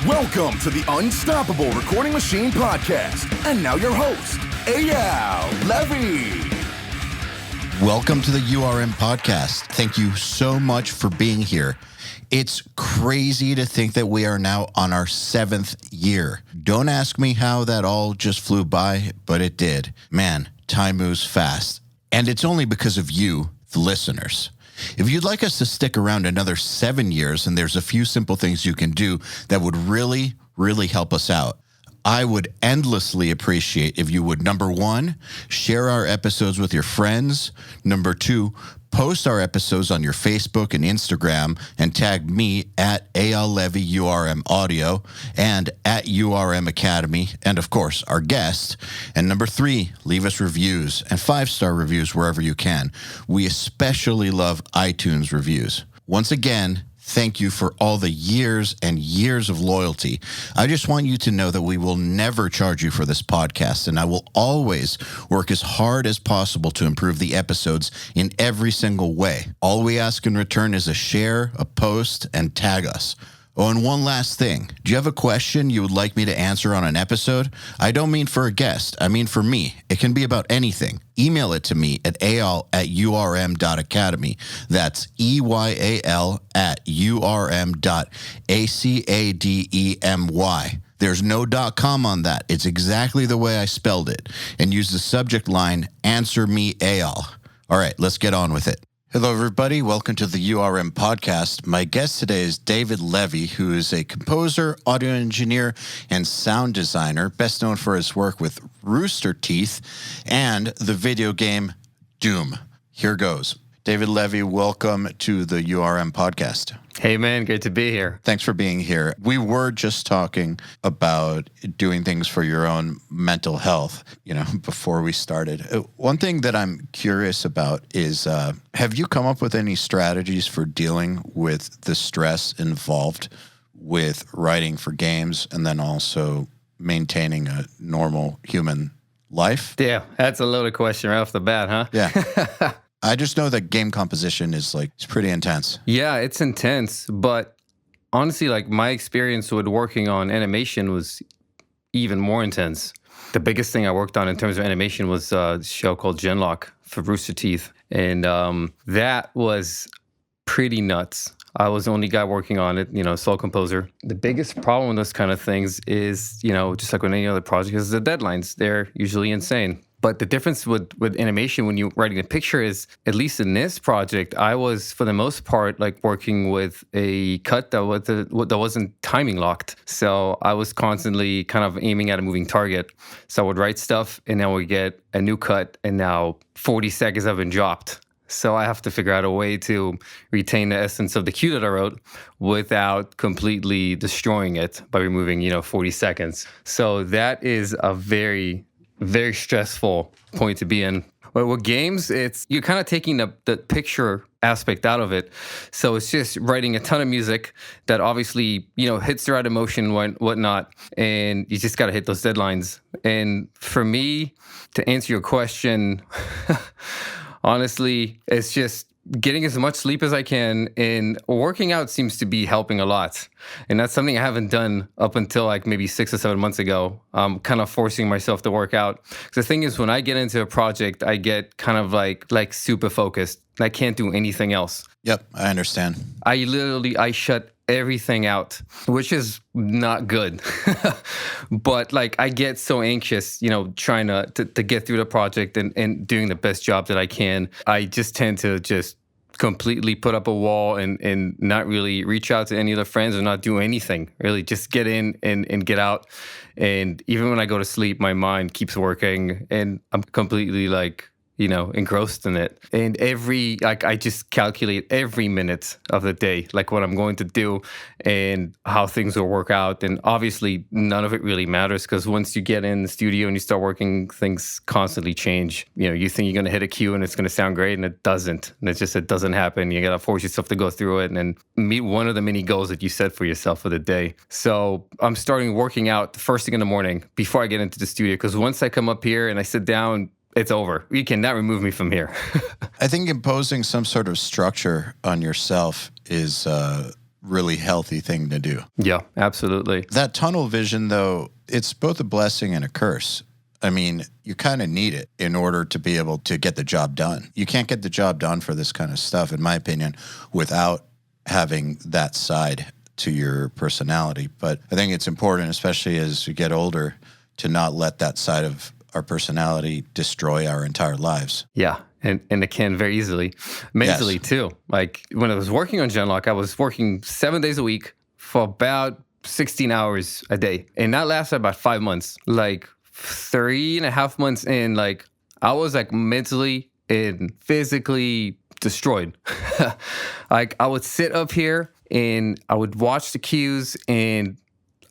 Welcome to the Unstoppable Recording Machine Podcast. And now your host, EYAL, Levy. Welcome to the URM Podcast. Thank you so much for being here. It's crazy to think that we are now on our 7th year. Don't ask me how that all just flew by, but it did. Man, time moves fast. And it's only because of you, the listeners. If you'd like us to stick around another 7 years, and there's a few simple things you can do that would really help us out. I would endlessly appreciate if you would, number 1, share our episodes with your friends. Number 2, post our episodes on your Facebook and Instagram and tag me at EYAL Levy URM Audio and at URM Academy, and of course, our guest. And number 3, leave us reviews and 5-star reviews wherever you can. We especially love iTunes reviews. Once again, thank you for all the years and years of loyalty. I just want you to know that we will never charge you for this podcast, and I will always work as hard as possible to improve the episodes in every single way. All we ask in return is a share, a post, and tag us. Oh, and one last thing. Do you have a question you would like me to answer on an episode? I don't mean for a guest. I mean for me. It can be about anything. Email it to me at eyal@urm.academy. That's EYAL@urm.academy. There's no .com on that. It's exactly the way I spelled it. And use the subject line, Answer Me EYAL. All right, let's get on with it. Hello, everybody. Welcome to the URM Podcast. My guest today is David Levy, who is a composer, audio engineer, and sound designer, best known for his work with Rooster Teeth and the video game Doom. Here goes. David Levy, welcome to the URM Podcast. Hey, man. Great to be here. Thanks for being here. We were just talking about doing things for your own mental health, before we started. One thing that I'm curious about is, have you come up with any strategies for dealing with the stress involved with writing for games and then also maintaining a normal human life? Yeah, that's a loaded question right off the bat, huh? Yeah. I just know that game composition is it's pretty intense. Yeah, it's intense, but honestly, my experience with working on animation was even more intense. The biggest thing I worked on in terms of animation was a show called Genlock for Rooster Teeth, and that was pretty nuts. I was the only guy working on it, sole composer. The biggest problem with those kind of things is, just like with any other project, is the deadlines. They're usually insane. But the difference with animation when you're writing a picture is, at least in this project, I was, for the most part, working with a cut that wasn't timing locked. So I was constantly kind of aiming at a moving target. So I would write stuff, and then we get a new cut, and now 40 seconds have been dropped. So I have to figure out a way to retain the essence of the cue that I wrote without completely destroying it by removing, 40 seconds. So that is a very stressful point to be in. But with games, you're kind of taking the picture aspect out of it. So it's just writing a ton of music that obviously, hits the right emotion and whatnot. And you just got to hit those deadlines. And for me, to answer your question, honestly, it's just getting as much sleep as I can, and working out seems to be helping a lot. And that's something I haven't done up until maybe 6 or 7 months ago. I'm kind of forcing myself to work out. The thing is, when I get into a project, I get kind of like super focused. I can't do anything else. Yep, I understand. I shut everything out, which is not good. But I get so anxious, trying to get through the project and doing the best job that I can. I just tend to just completely put up a wall and not really reach out to any other friends or not do anything. Really just get in and get out. And even when I go to sleep, my mind keeps working and I'm completely engrossed in it. And I just calculate every minute of the day, what I'm going to do and how things will work out. And obviously, none of it really matters because once you get in the studio and you start working, things constantly change. You think you're going to hit a cue and it's going to sound great, and it doesn't. And it doesn't happen. You got to force yourself to go through it and meet one of the many goals that you set for yourself for the day. So I'm starting working out the first thing in the morning before I get into the studio, because once I come up here and I sit down, it's over. You cannot remove me from here. I think imposing some sort of structure on yourself is really healthy thing to do. Yeah, absolutely. That tunnel vision, though, it's both a blessing and a curse. I mean, you kind of need it in order to be able to get the job done. You can't get the job done for this kind of stuff, in my opinion, without having that side to your personality. But I think it's important, especially as we get older, to not let that side of our personality destroy our entire lives. Yeah. And it can very easily. Mentally, Yes. too. Like when I was working on Genlock, I was working 7 days a week for about 16 hours a day. And that lasted about 5 months. Like 3.5 months in, like I was like mentally and physically destroyed. Like I would sit up here and I would watch the cues and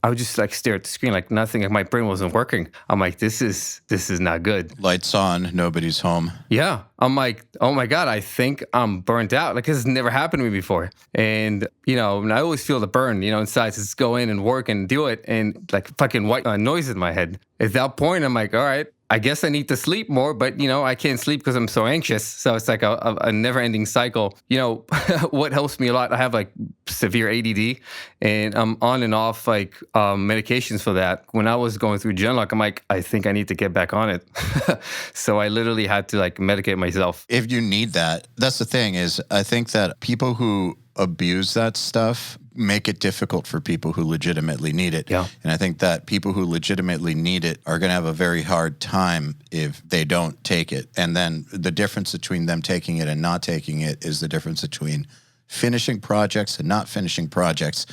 I would just like stare at the screen like nothing, like my brain wasn't working. I'm like, this is not good. Lights on, nobody's home. Yeah. I'm like, oh my God, I think I'm burnt out. Like this has never happened to me before. And, and I always feel the burn, inside to just go in and work and do it. And like fucking white noise in my head. At that point, I'm like, all right, I guess I need to sleep more, but I can't sleep because I'm so anxious. So it's like a never-ending cycle. What helps me a lot, I have like severe ADD and I'm on and off like medications for that. When I was going through Genlock, I'm like, I think I need to get back on it. So I literally had to like medicate myself. If you need that, that's the thing is I think that people who abuse that stuff make it difficult for people who legitimately need it. Yeah. And I think that people who legitimately need it are going to have a very hard time if they don't take it. And then the difference between them taking it and not taking it is the difference between finishing projects and not finishing projects,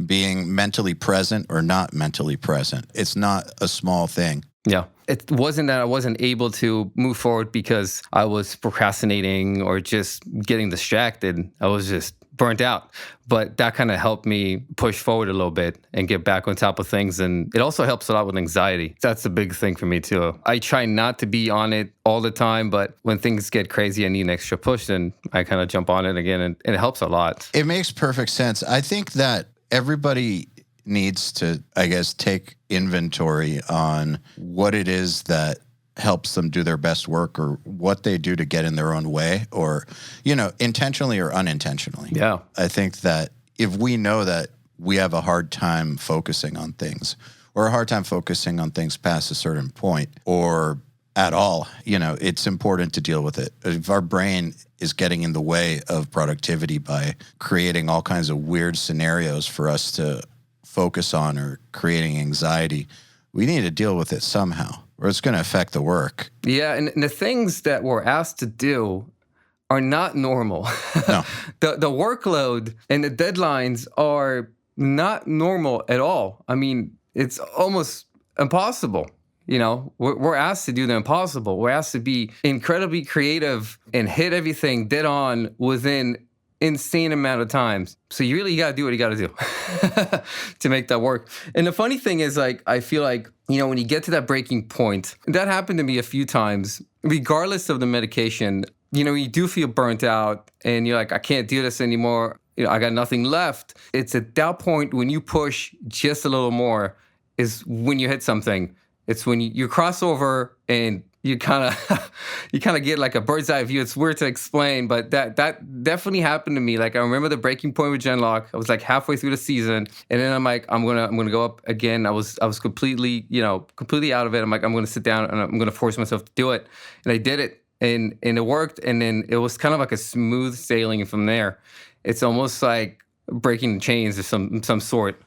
being mentally present or not mentally present. It's not a small thing. Yeah. It wasn't that I wasn't able to move forward because I was procrastinating or just getting distracted. I was just burnt out. But that kind of helped me push forward a little bit and get back on top of things. And it also helps a lot with anxiety. That's a big thing for me too. I try not to be on it all the time, but when things get crazy, I need an extra push, then I kind of jump on it again and it helps a lot. It makes perfect sense. I think that everybody needs to, I guess, take inventory on what it is that helps them do their best work or what they do to get in their own way or, intentionally or unintentionally. Yeah. I think that if we know that we have a hard time focusing on things or a hard time focusing on things past a certain point or at all, it's important to deal with it. If our brain is getting in the way of productivity by creating all kinds of weird scenarios for us to focus on or creating anxiety, we need to deal with it somehow or it's going to affect the work. Yeah, and the things that we're asked to do are not normal. No. The workload and the deadlines are not normal at all. I mean, it's almost impossible. We're asked to do the impossible. We're asked to be incredibly creative and hit everything dead on within insane amount of times. So you got to do what you got to do to make that work. And the funny thing is, like, I feel like, when you get to that breaking point, that happened to me a few times, regardless of the medication, you do feel burnt out and you're like, I can't do this anymore. I got nothing left. It's at that point when you push just a little more is when you hit something. It's when you cross over and you kind of get like a bird's eye view. It's weird to explain, but that definitely happened to me. Like I remember the breaking point with Genlock. I was like halfway through the season, and then I'm like, I'm gonna go up again. I was completely out of it. I'm like, I'm gonna sit down and I'm gonna force myself to do it, and I did it, and it worked. And then it was kind of like a smooth sailing from there. It's almost like breaking the chains of some sort,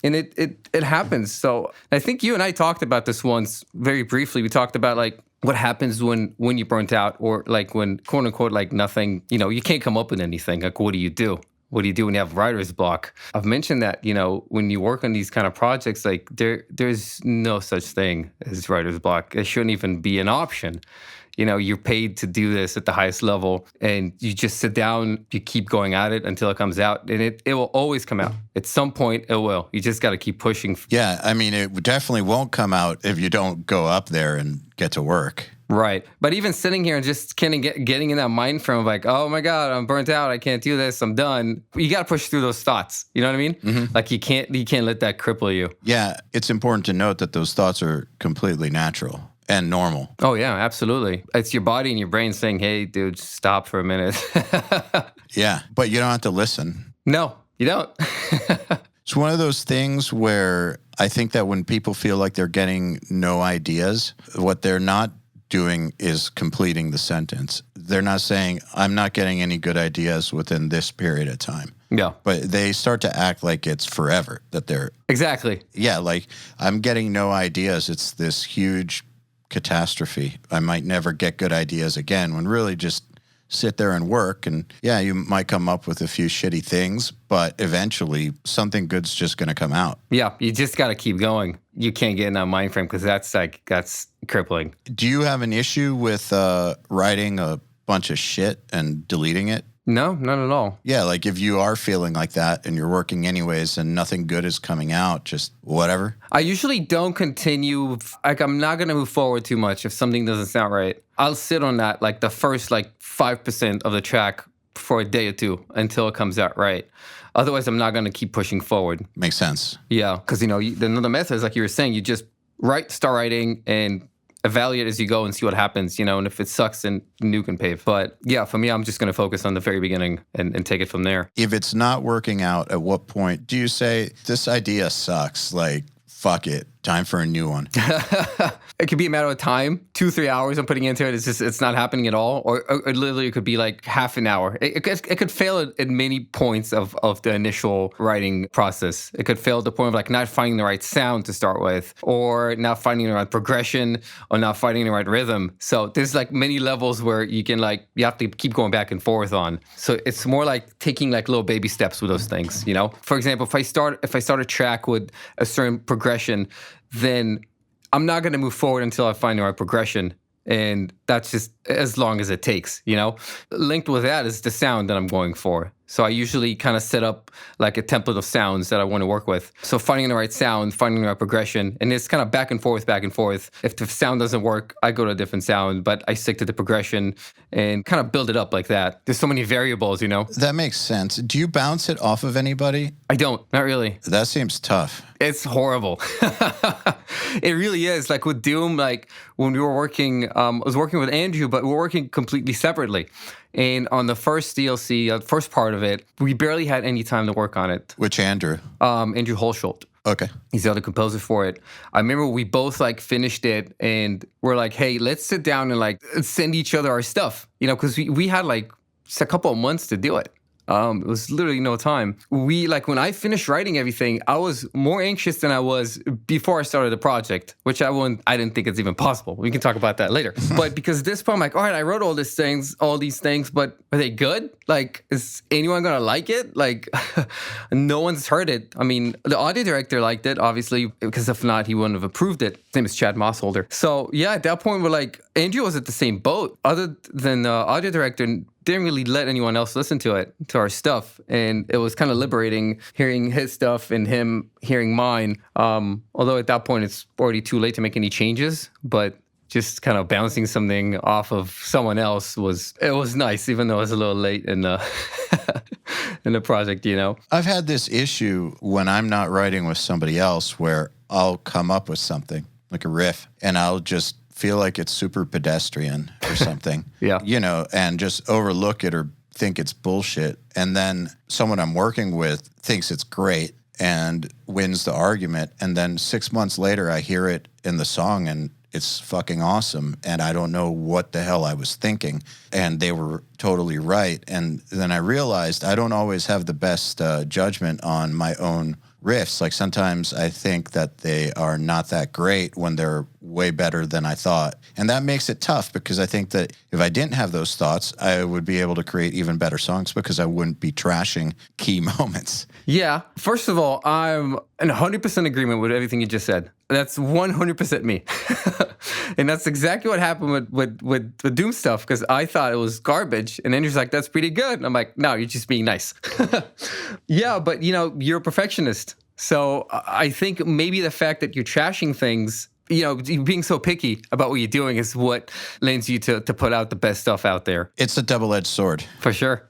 And it happens. So I think you and I talked about this once very briefly. We talked about like what happens when you're burnt out or like when quote unquote like nothing, you can't come up with anything. Like what do you do? What do you do when you have writer's block? I've mentioned that, when you work on these kind of projects, like there's no such thing as writer's block. It shouldn't even be an option. You're paid to do this at the highest level and you just sit down, you keep going at it until it comes out and it will always come out. At some point it will. You just got to keep pushing. Yeah. I mean, it definitely won't come out if you don't go up there and get to work. Right. But even sitting here and just kind of getting in that mind frame of like, oh my God, I'm burnt out. I can't do this. I'm done. You got to push through those thoughts. You know what I mean? Mm-hmm. Like you can't let that cripple you. Yeah. It's important to note that those thoughts are completely natural. And normal. Oh, yeah, absolutely. It's your body and your brain saying, hey, dude, stop for a minute. Yeah, but you don't have to listen. No, You don't. It's one of those things where I think that when people feel like they're getting no ideas, what they're not doing is completing the sentence. They're not saying, I'm not getting any good ideas within this period of time. Yeah. But they start to act like it's forever, that they're... Exactly. Yeah, like, I'm getting no ideas. It's this huge catastrophe. I might never get good ideas again, when really just sit there and work. And yeah, you might come up with a few shitty things, but eventually something good's just going to come out. Yeah, you just got to keep going. You can't get in that mind frame because that's crippling. Do you have an issue with writing a bunch of shit and deleting it? No, not at all. Yeah, like if you are feeling like that and you're working anyways and nothing good is coming out, just whatever. I usually don't continue. Like, I'm not going to move forward too much if something doesn't sound right. I'll sit on that, like the first 5% of the track for a day or two until it comes out right. Otherwise, I'm not going to keep pushing forward. Makes sense. Yeah, because, another method is like you were saying, you just start writing and evaluate as you go and see what happens, and if it sucks, then new can pave. But yeah, for me, I'm just going to focus on the very beginning and take it from there. If it's not working out, at what point do you say, this idea sucks, like, fuck it, time for a new one? It could be a matter of time, 2-3 hours I'm putting into it. It's not happening at all. Or literally it could be like half an hour. It could fail at many points of the initial writing process. It could fail at the point of like not finding the right sound to start with, or not finding the right progression, or not finding the right rhythm. So there's like many levels where you have to keep going back and forth on. So it's more like taking like little baby steps with those things, For example, if I start a track with a certain progression, then I'm not going to move forward until I find the right progression. And that's just as long as it takes, Linked with that is the sound that I'm going for. So I usually kind of set up like a template of sounds that I want to work with. So finding the right sound, finding the right progression, and it's kind of back and forth, back and forth. If the sound doesn't work, I go to a different sound, but I stick to the progression and kind of build it up like that. There's so many variables, That makes sense. Do you bounce it off of anybody? I don't, not really. That seems tough. It's horrible. It really is. Like with Doom, like when we were working, I was working with Andrew, but we were working completely separately. And on the first DLC, first part of it, we barely had any time to work on it. Which Andrew? Andrew Holschult. Okay. He's the other composer for it. I remember we both finished it and we're like, hey, let's sit down and send each other our stuff, because we had just a couple of months to do it. It was literally no time. When I finished writing everything, I was more anxious than I was before I started the project, which I didn't think it's even possible. We can talk about that later. But because at this point, I'm like, all right, I wrote all these things, but are they good? Is anyone going to like it? No one's heard it. I mean, the audio director liked it, obviously, because if not, he wouldn't have approved it. His name is Chad Mossholder. So yeah, at that point, we're Andrew was at the same boat. Other than the audio director, didn't really let anyone else listen to our stuff. And it was kind of liberating hearing his stuff and him hearing mine. Although at that point, it's already too late to make any changes. But just kind of bouncing something off of someone else was nice, even though it was a little late in the in the project, I've had this issue when I'm not writing with somebody else where I'll come up with something, like a riff, and I'll just feel like it's super pedestrian or something. Yeah. And just overlook it or think it's bullshit. And then someone I'm working with thinks it's great and wins the argument. And then 6 months later, I hear it in the song and it's fucking awesome. And I don't know what the hell I was thinking. And they were totally right. And then I realized I don't always have the best judgment on my own riffs. Sometimes I think that they are not that great when they're way better than I thought. And that makes it tough because I think that if I didn't have those thoughts, I would be able to create even better songs because I wouldn't be trashing key moments. Yeah. First of all, I'm in 100% agreement with everything you just said. That's 100% me. And that's exactly what happened with the Doom stuff because I thought it was garbage. And Andrew's like, that's pretty good. And I'm like, no, you're just being nice. Yeah, but you're a perfectionist. So I think maybe the fact that you're trashing things, being so picky about what you're doing is what lends you to put out the best stuff out there. It's a double-edged sword. For sure.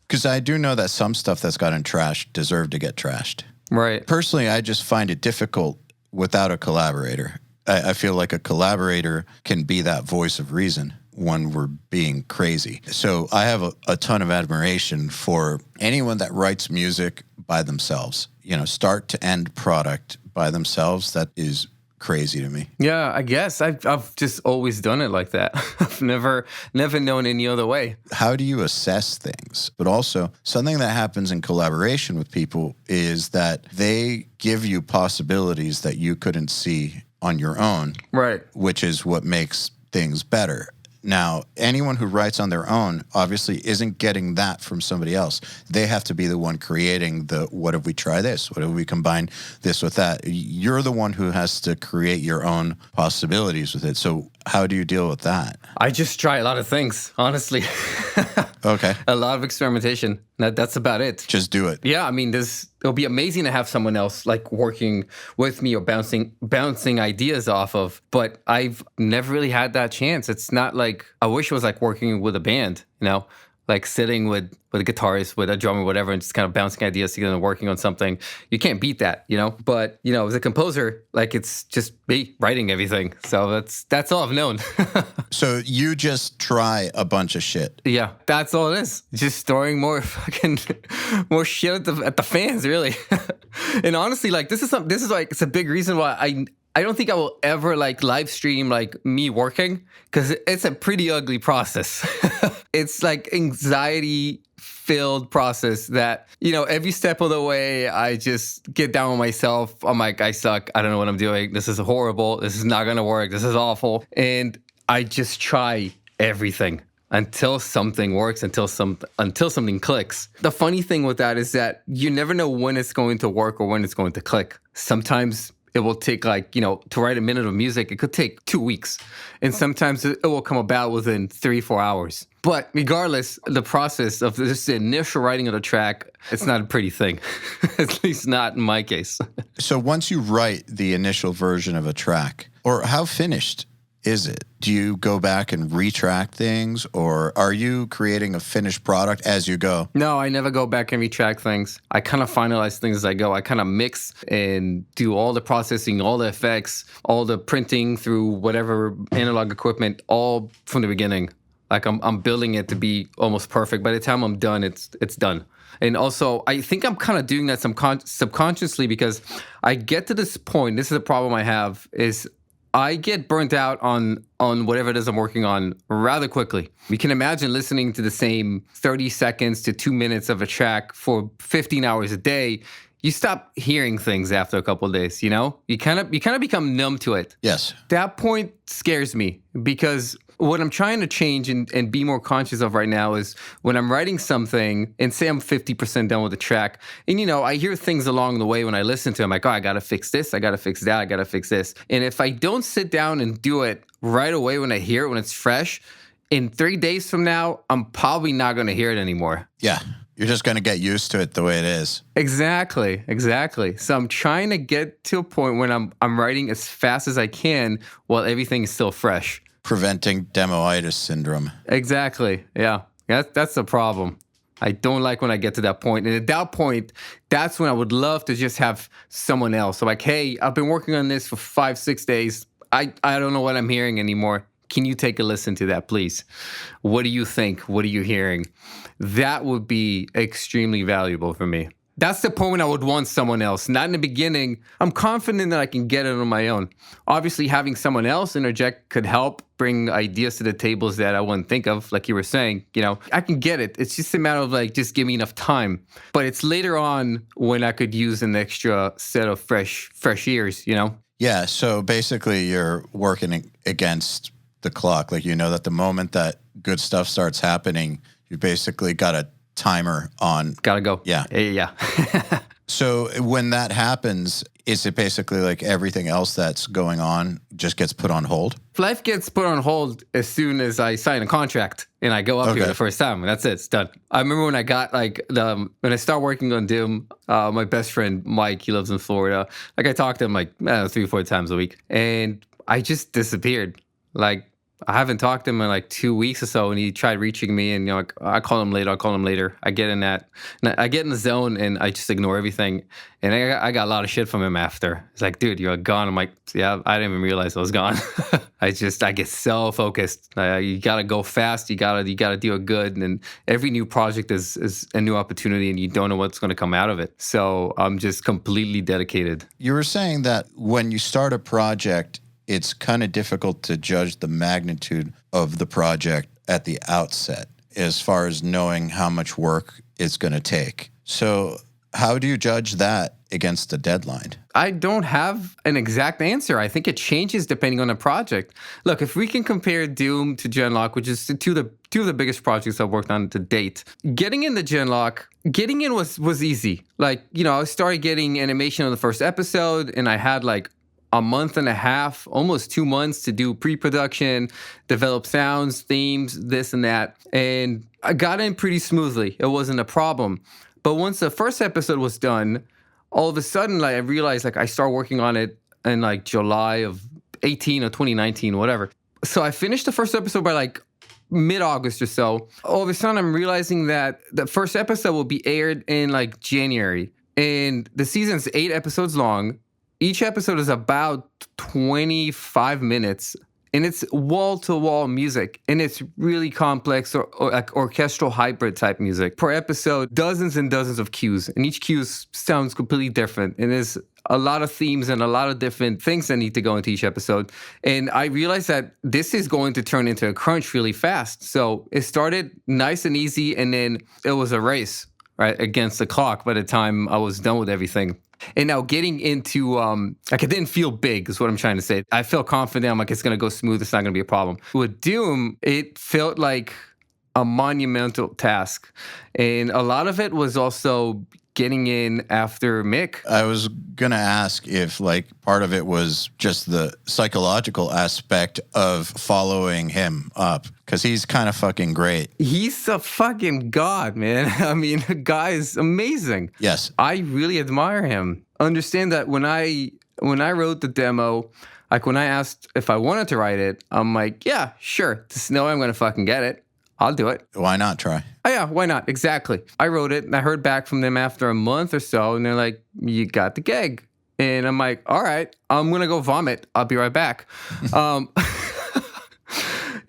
Because I do know that some stuff that's gotten trashed deserve to get trashed. Right. Personally, I just find it difficult without a collaborator. I feel like a collaborator can be that voice of reason when we're being crazy. So I have a ton of admiration for anyone that writes music by themselves, start to end product by themselves. That is crazy to me. Yeah, I guess I've just always done it like that. I've never known any other way. How do you assess things? But also something that happens in collaboration with people is that they give you possibilities that you couldn't see on your own. Right. Which is what makes things better. Now, anyone who writes on their own obviously isn't getting that from somebody else. They have to be the one creating what if we try this? What if we combine this with that? You're the one who has to create your own possibilities with it. So how do you deal with that? I just try a lot of things, honestly. Okay. A lot of experimentation. That's about it. Just do it. Yeah, I mean, it'll be amazing to have someone else like working with me or bouncing ideas off of. But I've never really had that chance. It's not like I wish it was like working with a band, like sitting with a guitarist, with a drummer, whatever, and just kind of bouncing ideas together and working on something. You can't beat that, But, as a composer, like it's just me writing everything. So that's all I've known. So you just try a bunch of shit. Yeah, that's all it is. Just throwing more shit at the fans, really. And honestly, like this is like it's a big reason why I don't think I will ever like live stream like me working, because it's a pretty ugly process. It's like anxiety filled process that, every step of the way I just get down with myself. I'm like, I suck. I don't know what I'm doing. This is horrible. This is not going to work. This is awful. And I just try everything until something works, until something clicks. The funny thing with that is that you never know when it's going to work or when it's going to click. Sometimes it will take to write a minute of music, it could take 2 weeks. And sometimes it will come about within 3-4 hours. But regardless, the process of just the initial writing of the track, it's not a pretty thing. At least not in my case. So once you write the initial version of a track, or how finished is it? Do you go back and retrack things, or are you creating a finished product as you go? No, I never go back and retrack things. I kind of finalize things as I go. I kind of mix and do all the processing, all the effects, all the printing through whatever analog equipment, all from the beginning. Like I'm building it to be almost perfect. By the time I'm done, it's done. And also, I think I'm kind of doing that subconsciously, because I get to this point. This is a problem I have, is I get burnt out on whatever it is I'm working on rather quickly. You can imagine listening to the same 30 seconds to 2 minutes of a track for 15 hours a day. You stop hearing things after a couple of days, You kind of become numb to it. Yes. That point scares me, because what I'm trying to change and be more conscious of right now is when I'm writing something and say I'm 50% done with the track, and I hear things along the way when I listen to it, I'm like, oh, I got to fix this, I got to fix that, I got to fix this. And if I don't sit down and do it right away when I hear it, when it's fresh, in 3 days from now, I'm probably not going to hear it anymore. Yeah. You're just going to get used to it the way it is. Exactly. So I'm trying to get to a point when I'm writing as fast as I can while everything is still fresh. Preventing demoitis syndrome. Exactly. Yeah. That's the problem. I don't like when I get to that point. And at that point, that's when I would love to just have someone else. So like, hey, I've been working on this for 5-6 days. I don't know what I'm hearing anymore. Can you take a listen to that, please? What do you think? What are you hearing? That would be extremely valuable for me. That's the point when I would want someone else. Not in the beginning. I'm confident that I can get it on my own. Obviously, having someone else interject could help bring ideas to the tables that I wouldn't think of, like you were saying. I can get it. It's just a matter of just give me enough time. But it's later on when I could use an extra set of fresh ears, Yeah, so basically you're working against the clock. That the moment that good stuff starts happening, you basically got a timer on. Gotta go. Yeah. Yeah. So when that happens, is it basically like everything else that's going on just gets put on hold? Life gets put on hold as soon as I sign a contract and I go up here the first time, and that's it. It's done. I remember when I got when I started working on Doom, my best friend Mike, he lives in Florida. I talked to him 3 or 4 times a week, and I just disappeared. I haven't talked to him in like 2 weeks or so, and he tried reaching me, and like I call him later. I'll call him later. I get in the zone, and I just ignore everything. And I got a lot of shit from him after. It's like, dude, you're gone. I'm like, yeah, I didn't even realize I was gone. I get so focused. You gotta go fast. You gotta do it good. And every new project is a new opportunity, and you don't know what's gonna come out of it. So I'm just completely dedicated. You were saying that when you start a project, it's kind of difficult to judge the magnitude of the project at the outset, as far as knowing how much work it's going to take. So how do you judge that against the deadline? I don't have an exact answer. I think it changes depending on the project. Look, if we can compare Doom to Genlock, which is two of the biggest projects I've worked on to date, getting in was easy. Like, I started getting animation on the first episode, and I had like a month and a half, almost 2 months to do pre-production, develop sounds, themes, this and that. And I got in pretty smoothly. It wasn't a problem. But once the first episode was done, all of a sudden, like, I realized like I started working on it in like July of 18 or 2019, whatever. So I finished the first episode by like mid-August or so. All of a sudden, I'm realizing that the first episode will be aired in like January. And the season's 8 episodes long. Each episode is about 25 minutes, and it's wall-to-wall music, and it's really complex or like orchestral hybrid type music. Per episode, dozens and dozens of cues, and each cue sounds completely different, and there's a lot of themes and a lot of different things that need to go into each episode. And I realized that this is going to turn into a crunch really fast. So it started nice and easy, and then it was a race, right, against the clock by the time I was done with everything. And now getting into, like, it didn't feel big is what I'm trying to say. I felt confident. I'm like, it's going to go smooth. It's not going to be a problem. With Doom, it felt like a monumental task. And a lot of it was also getting in after Mick. I was going to ask if, like, part of it was just the psychological aspect of following him up, because he's kind of fucking great. He's a fucking god, man. I mean, the guy is amazing. Yes. I really admire him. Understand that when I wrote the demo, like when I asked if I wanted to write it, I'm like, yeah, sure. There's no way I'm going to fucking get it. I'll do it. Why not try? Oh, yeah, why not? Exactly. I wrote it, and I heard back from them after a month or so, and they're like, you got the gig. And I'm like, all right, I'm going to go vomit. I'll be right back.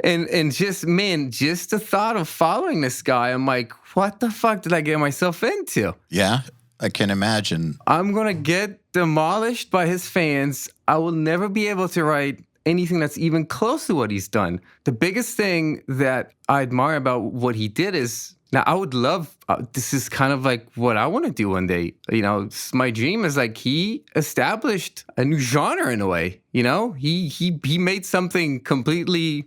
And just the thought of following this guy, I'm like, what the fuck did I get myself into? Yeah, I can imagine. I'm going to get demolished by his fans. I will never be able to write anything that's even close to what he's done. The biggest thing that I admire about what he did is, now I would love, this is kind of like what I want to do one day. My dream is like he established a new genre in a way. He made something completely,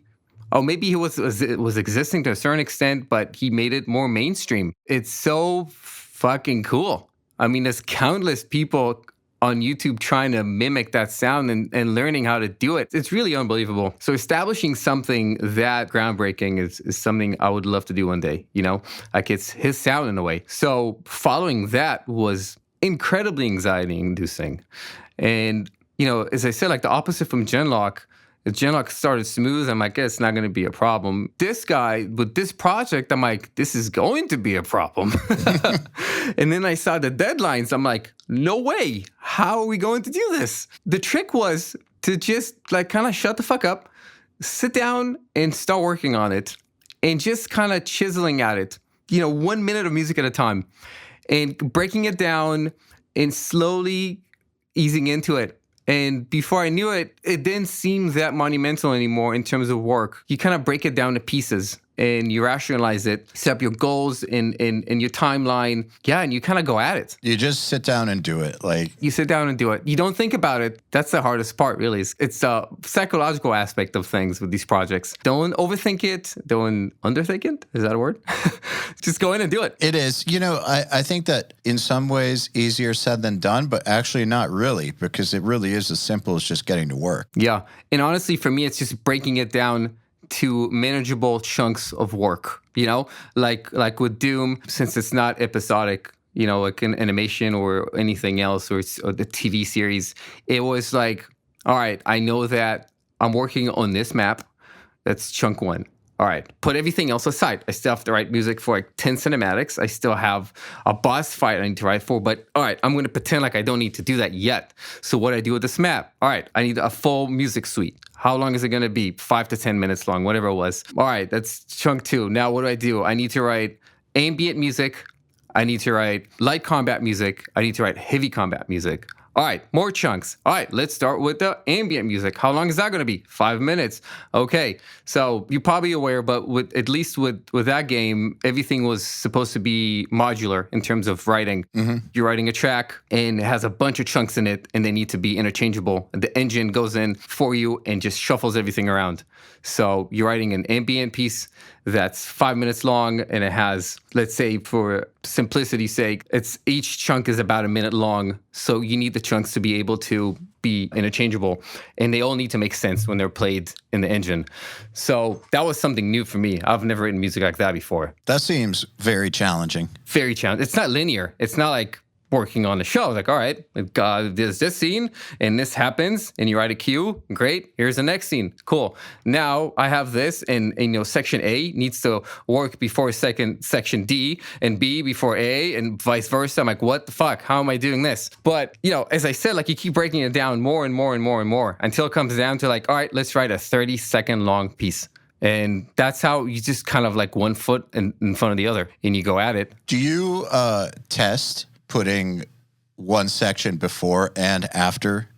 maybe it was existing to a certain extent, but he made it more mainstream. It's so fucking cool. I mean, there's countless people on YouTube trying to mimic that sound and learning how to do it. It's really unbelievable. So establishing something that groundbreaking is something I would love to do one day, like it's his sound in a way. So following that was incredibly anxiety inducing. And, as I said, like the opposite from Genlock, if Genlock started smooth, I'm like, it's not going to be a problem. This guy, with this project, I'm like, this is going to be a problem. And then I saw the deadlines. I'm like, no way. How are we going to do this? The trick was to just like kind of shut the fuck up, sit down and start working on it and just kind of chiseling at it, 1 minute of music at a time and breaking it down and slowly easing into it. And before I knew it, it didn't seem that monumental anymore in terms of work. You kind of break it down to pieces and you rationalize it, set up your goals in your timeline. Yeah, and you kind of go at it. You just sit down and do it. You sit down and do it. You don't think about it. That's the hardest part, really. It's a psychological aspect of things with these projects. Don't overthink it. Don't underthink it. Is that a word? Just go in and do it. It is. I think that in some ways easier said than done, but actually not really, because it really is as simple as just getting to work. Yeah. And honestly, for me, it's just breaking it down to manageable chunks of work, like with Doom, since it's not episodic, like an animation or anything else, or the TV series, it was like, all right, I know that I'm working on this map. That's chunk one. All right, put everything else aside. I still have to write music for like 10 cinematics. I still have a boss fight I need to write for, but all right, I'm going to pretend like I don't need to do that yet. So what do I do with this map? All right, I need a full music suite. How long is it going to be? 5 to 10 minutes long, whatever it was. All right, that's chunk two. Now what do? I need to write ambient music. I need to write light combat music. I need to write heavy combat music. All right, more chunks. All right, let's start with the ambient music. How long is that going to be? 5 minutes. Okay, so you're probably aware, but at least with that game, everything was supposed to be modular in terms of writing. You're writing a track, and it has a bunch of chunks in it, and they need to be interchangeable. The engine goes in for you and just shuffles everything around. So you're writing an ambient piece that's 5 minutes long, and it has, let's say for simplicity's sake, each chunk is about a minute long. So you need the chunks to be able to be interchangeable, and they all need to make sense when they're played in the engine. So that was something new for me. I've never written music like that before. That seems very challenging. Very challenging. It's not linear. It's not like working on the show. Like, all right, there's this scene and this happens, and you write a cue. Great. Here's the next scene. Cool. Now I have this, and section A needs to work before section D, and B before A, and vice versa. I'm like, what the fuck? How am I doing this? But as I said, like, you keep breaking it down more and more and more and more until it comes down to like, all right, let's write a 30-second long piece. And that's how you just kind of like one foot in front of the other, and you go at it. Do you test putting one section before and after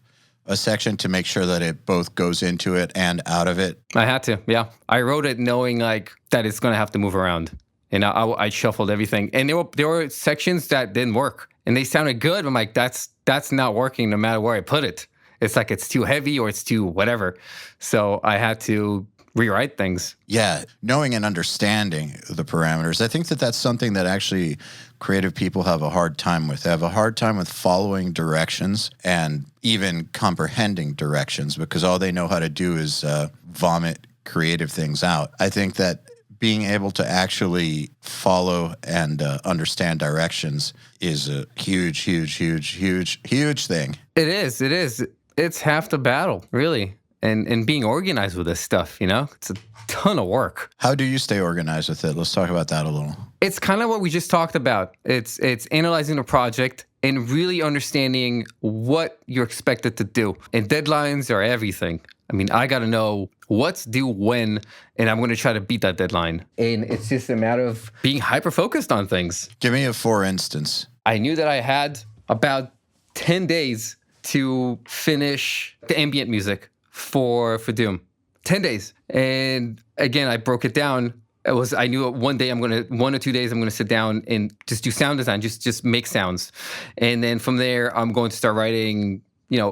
a section to make sure that it both goes into it and out of it? I had to, yeah. I wrote it knowing like that it's going to have to move around. And I shuffled everything. And there were sections that didn't work. And they sounded good. I'm like, that's not working no matter where I put it. It's like it's too heavy or it's too whatever. So I had to rewrite things. Yeah, knowing and understanding the parameters. I think that's something that actually creative people have a hard time with. They have a hard time with following directions and even comprehending directions because all they know how to do is vomit creative things out. I think that being able to actually follow and understand directions is a huge, huge, huge, huge, huge thing. It is. It's half the battle, really. And being organized with this stuff, it's a ton of work. How do you stay organized with it? Let's talk about that a little. It's kind of what we just talked about. It's analyzing the project and really understanding what you're expected to do. And deadlines are everything. I mean, I got to know what's due when, and I'm going to try to beat that deadline. And it's just a matter of being hyper-focused on things. Give me a for instance. I knew that I had about 10 days to finish the ambient music for Doom. 10 days. And again, I broke it down. I knew 1 or 2 days, I'm going to sit down and just do sound design, just make sounds. And then from there, I'm going to start writing,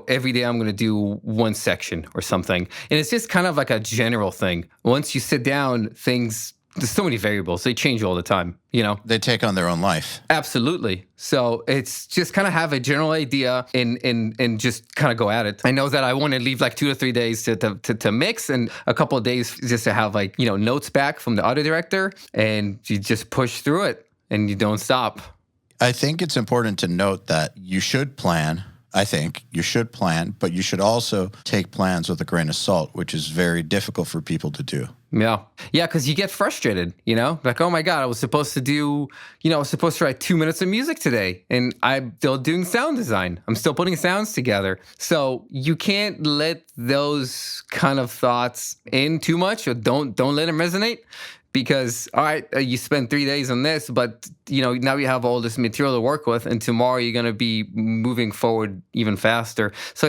every day I'm going to do one section or something. And it's just kind of like a general thing. Once you sit down, there's so many variables. They change all the time, They take on their own life. Absolutely. So it's just kind of have a general idea and just kind of go at it. I know that I want to leave like 2 to 3 days to mix and a couple of days just to have like, notes back from the audio director, and you just push through it and you don't stop. I think it's important to note that you should plan. I think you should plan, but you should also take plans with a grain of salt, which is very difficult for people to do. Yeah, because you get frustrated, like, oh my God, I was supposed to write 2 minutes of music today, and I'm still doing sound design. I'm still putting sounds together. So you can't let those kind of thoughts in too much, or don't let them resonate. Because, all right, you spend 3 days on this, but, now you have all this material to work with, and tomorrow you're going to be moving forward even faster. So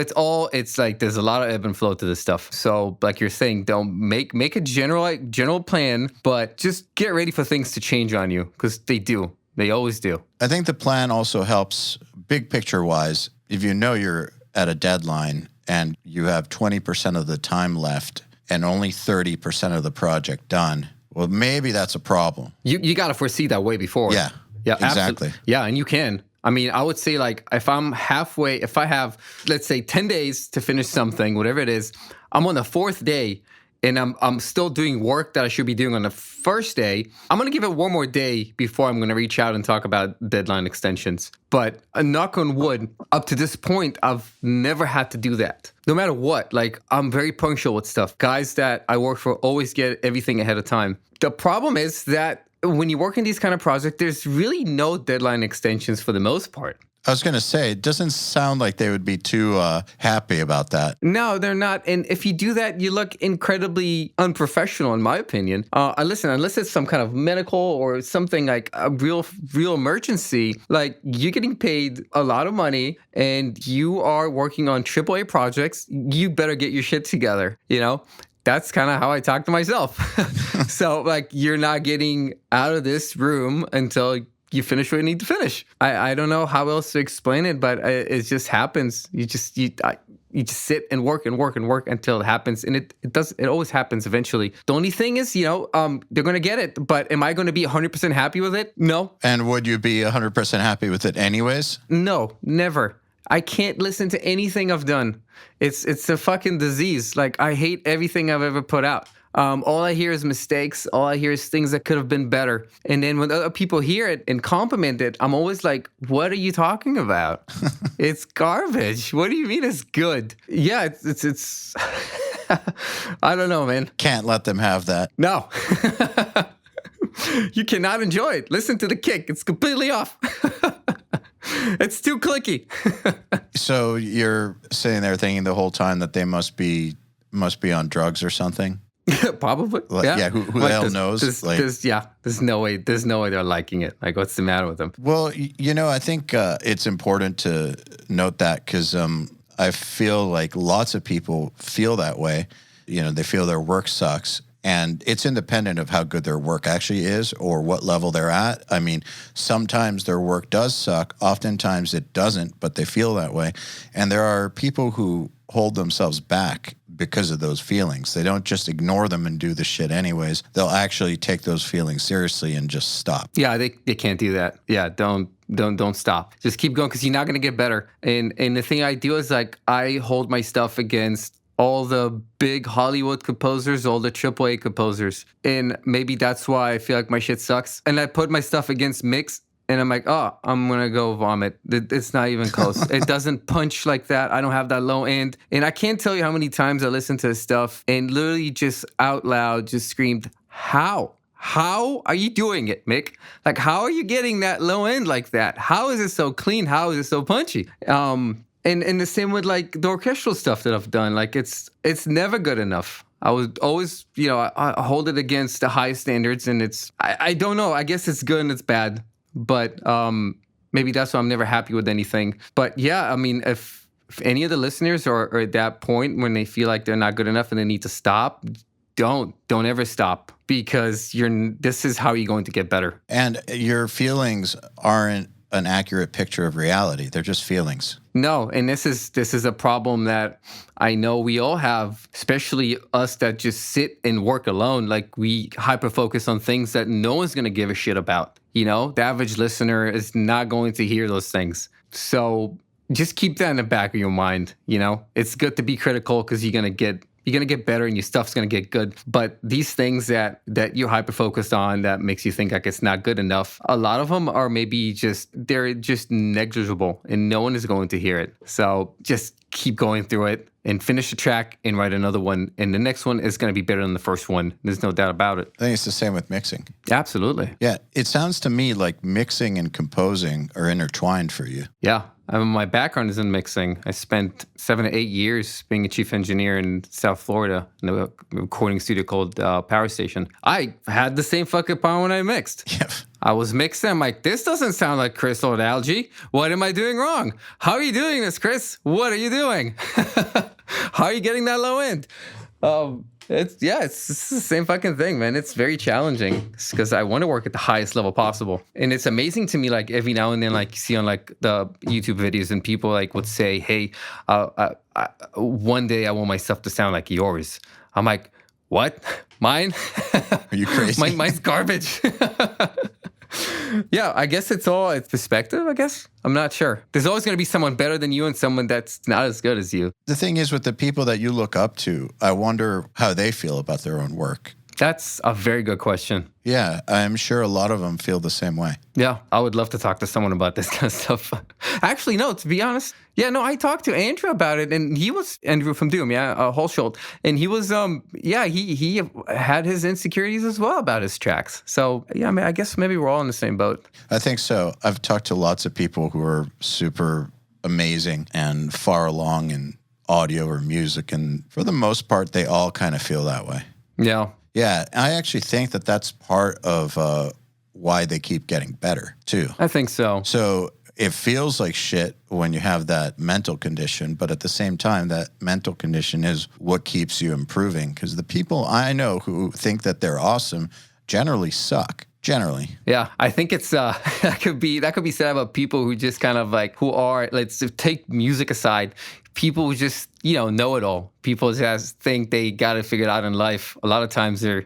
it's like there's a lot of ebb and flow to this stuff. So like you're saying, don't make a general plan, but just get ready for things to change on you, because they do. They always do. I think the plan also helps big picture wise. If you know you're at a deadline and you have 20% of the time left and only 30% of the project done, well, maybe that's a problem. You got to foresee that way before. Yeah, exactly. Yeah, and you can. I mean, I would say like if I have, let's say 10 days to finish something, whatever it is, I'm on the 4th day and I'm still doing work that I should be doing on the first day, I'm going to give it one more day before I'm going to reach out and talk about deadline extensions. But knock on wood, up to this point, I've never had to do that. No matter what, like I'm very punctual with stuff. Guys that I work for always get everything ahead of time. The problem is that when you work in these kind of projects, there's really no deadline extensions for the most part. I was going to say, it doesn't sound like they would be too happy about that. No, they're not. And if you do that, you look incredibly unprofessional, in my opinion. Listen, unless it's some kind of medical or something like a real emergency, like you're getting paid a lot of money and you are working on AAA projects, you better get your shit together, you know? That's kind of how I talk to myself. So, like, you're not getting out of this room until you finish what you need to finish. I don't know how else to explain it, but it just happens. You just sit and work until it happens, and it always happens eventually. The only thing is, they're gonna get it, but am I gonna be 100% happy with it? No. And would you be 100% happy with it anyways? No, never. I can't listen to anything I've done. It's a fucking disease. Like, I hate everything I've ever put out. All I hear is mistakes. All I hear is things that could have been better. And then when other people hear it and compliment it, I'm always like, what are you talking about? It's garbage. What do you mean it's good? Yeah, it's I don't know, man. Can't let them have that. No. You cannot enjoy it. Listen to the kick. It's completely off. It's too clicky. So you're sitting there thinking the whole time that they must be on drugs or something? Probably. Yeah. Who the hell knows? There's no way they're liking it. Like, what's the matter with them? Well, I think it's important to note that because I feel like lots of people feel that way. They feel their work sucks. And it's independent of how good their work actually is or what level they're at. I mean, sometimes their work does suck. Oftentimes it doesn't, but they feel that way. And there are people who hold themselves back because of those feelings. They don't just ignore them and do the shit anyways. They'll actually take those feelings seriously and just stop. Yeah, they can't do that. Yeah, don't stop. Just keep going because you're not going to get better. And the thing I do is, like, I hold my stuff against all the big Hollywood composers, all the AAA composers. And maybe that's why I feel like my shit sucks. And I put my stuff against mix, and I'm like, oh, I'm going to go vomit. It's not even close. It doesn't punch like that. I don't have that low end. And I can't tell you how many times I listened to this stuff and literally just out loud just screamed, how? How are you doing it, Mick? Like, how are you getting that low end like that? How is it so clean? How is it so punchy? And the same with, like, the orchestral stuff that I've done. Like, it's never good enough. I was always, I hold it against the high standards, and I don't know. I guess it's good and it's bad, but maybe that's why I'm never happy with anything. But yeah, I mean, if any of the listeners are at that point when they feel like they're not good enough and they need to stop, don't ever stop, because this is how you're going to get better. And your feelings aren't an accurate picture of reality. They're just feelings. No, and this is a problem that I know we all have, especially us that just sit and work alone. Like, we hyper-focus on things that no one's going to give a shit about. The average listener is not going to hear those things. So just keep that in the back of your mind. It's good to be critical because you're going to get better and your stuff's going to get good. But these things that you're hyper-focused on that makes you think like it's not good enough, a lot of them are maybe they're just negligible and no one is going to hear it. So just keep going through it and finish the track and write another one. And the next one is going to be better than the first one. There's no doubt about it. I think it's the same with mixing. Absolutely. Yeah. It sounds to me like mixing and composing are intertwined for you. Yeah. My background is in mixing. I spent 7 to 8 years being a chief engineer in South Florida in a recording studio called Power Station. I had the same fucking problem when I mixed. Yeah. I was mixing. I'm like, this doesn't sound like Chris or Algie. What am I doing wrong? How are you doing this, Chris? What are you doing? How are you getting that low end? It's the same fucking thing, man. It's very challenging because I want to work at the highest level possible. And it's amazing to me, like, every now and then, like, you see on, like, the YouTube videos and people, like, would say, hey, one day I want my stuff to sound like yours. I'm like, what? Mine? Are you crazy? Mine's garbage. Yeah, I guess it's perspective, I guess. I'm not sure. There's always going to be someone better than you and someone that's not as good as you. The thing is, with the people that you look up to, I wonder how they feel about their own work. That's a very good question. Yeah, I'm sure a lot of them feel the same way. Yeah, I would love to talk to someone about this kind of stuff. Actually, no, to be honest. Yeah, no, I talked to Andrew about it, and he was Andrew from Doom, Holsholt. And he was, he had his insecurities as well about his tracks. So, yeah, I mean, I guess maybe we're all in the same boat. I think so. I've talked to lots of people who are super amazing and far along in audio or music, and for the most part, they all kind of feel that way. Yeah. Yeah, I actually think that that's part of why they keep getting better, too. I think so. So it feels like shit when you have that mental condition, but at the same time, that mental condition is what keeps you improving. Because the people I know who think that they're awesome generally suck. Generally. Yeah, I think it's that could be said about people who just kind of like who are, let's take music aside, people who just, know it all. People just think they got it figured out in life. A lot of times they're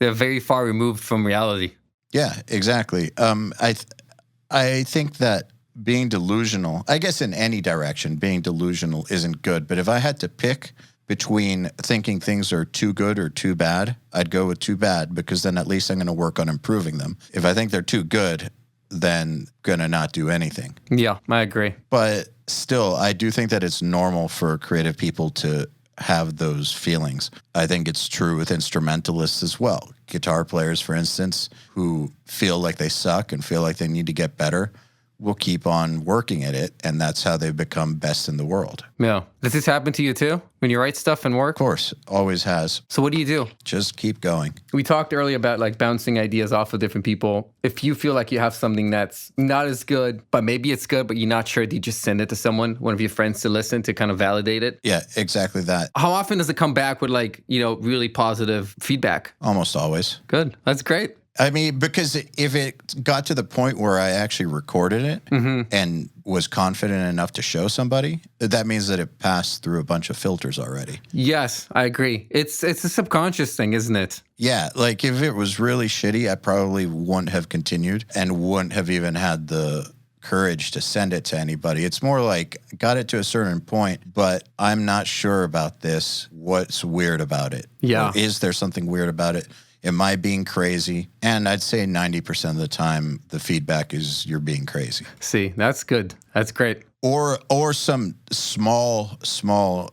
very far removed from reality. Yeah, exactly. I think that being delusional, I guess in any direction, being delusional isn't good. But if I had to pick between thinking things are too good or too bad, I'd go with too bad, because then at least I'm going to work on improving them. If I think they're too good, then going to not do anything. Yeah, I agree. But still, I do think that it's normal for creative people to have those feelings. I think it's true with instrumentalists as well. Guitar players, for instance, who feel like they suck and feel like they need to get better, will keep on working at it, and that's how they become best in the world. Yeah. Does this happen to you too when you write stuff and work? Of course, always has. So what do you do? Just keep going. We talked earlier about like bouncing ideas off of different people. If you feel like you have something that's not as good, but maybe it's good, but you're not sure, do you just send it to someone, one of your friends, to listen, to kind of validate it? Yeah, exactly that. How often does it come back with like, really positive feedback? Almost always. Good. That's great. I mean, because if it got to the point where I actually recorded it and was confident enough to show somebody, that means that it passed through a bunch of filters already. Yes, I agree. It's a subconscious thing, isn't it? Yeah, like if it was really shitty, I probably wouldn't have continued and wouldn't have even had the courage to send it to anybody. It's more like, got it to a certain point, but I'm not sure about this. What's weird about it? Yeah. Or is there something weird about it? Am I being crazy? And I'd say 90% of the time, the feedback is you're being crazy. See, that's good. That's great. Or some small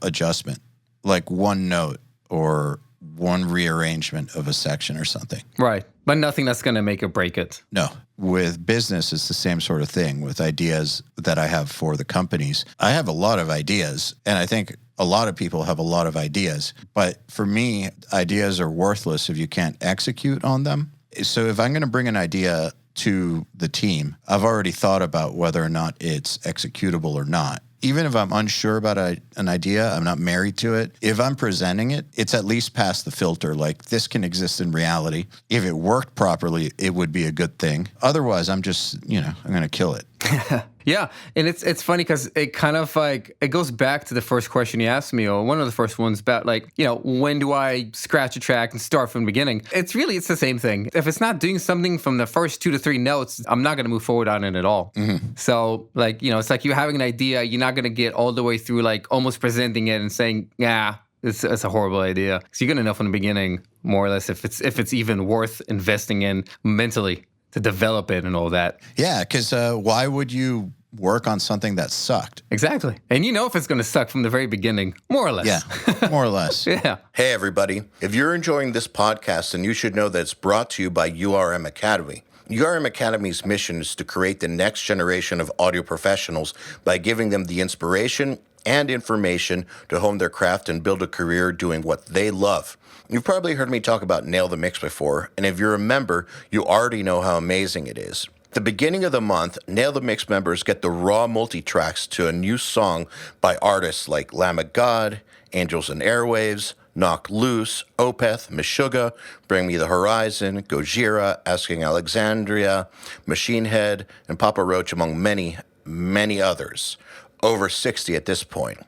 adjustment, like one note or one rearrangement of a section or something. Right. But nothing that's going to make or break it. No. With business, it's the same sort of thing. With ideas that I have for the companies, I have a lot of ideas, and I think a lot of people have a lot of ideas. But for me, ideas are worthless if you can't execute on them. So if I'm going to bring an idea to the team, I've already thought about whether or not it's executable or not. Even if I'm unsure about an idea, I'm not married to it. If I'm presenting it, it's at least past the filter. Like, this can exist in reality. If it worked properly, it would be a good thing. Otherwise, I'm just, I'm going to kill it. Yeah, and it's funny because it kind of like, it goes back to the first question you asked me, or one of the first ones about like, when do I scratch a track and start from the beginning? It's the same thing. If it's not doing something from the first 2 to 3 notes, I'm not going to move forward on it at all. Mm-hmm. So like, it's like you're having an idea, you're not going to get all the way through like almost presenting it and saying, yeah, it's a horrible idea. So you're going to know from the beginning, more or less, if it's even worth investing in mentally to develop it and all that. Yeah, because why would you work on something that sucked? Exactly. And if it's going to suck from the very beginning, more or less. Yeah, more or less. Yeah. Hey, everybody. If you're enjoying this podcast, then you should know that it's brought to you by URM Academy. URM Academy's mission is to create the next generation of audio professionals by giving them the inspiration and information to hone their craft and build a career doing what they love. You've probably heard me talk about Nail the Mix before, and if you're a member, you already know how amazing it is. At the beginning of the month, Nail the Mix members get the raw multi-tracks to a new song by artists like Lamb of God, Angels and Airwaves, Knock Loose, Opeth, Meshuggah, Bring Me the Horizon, Gojira, Asking Alexandria, Machine Head, and Papa Roach, among many, many others. Over 60 at this point.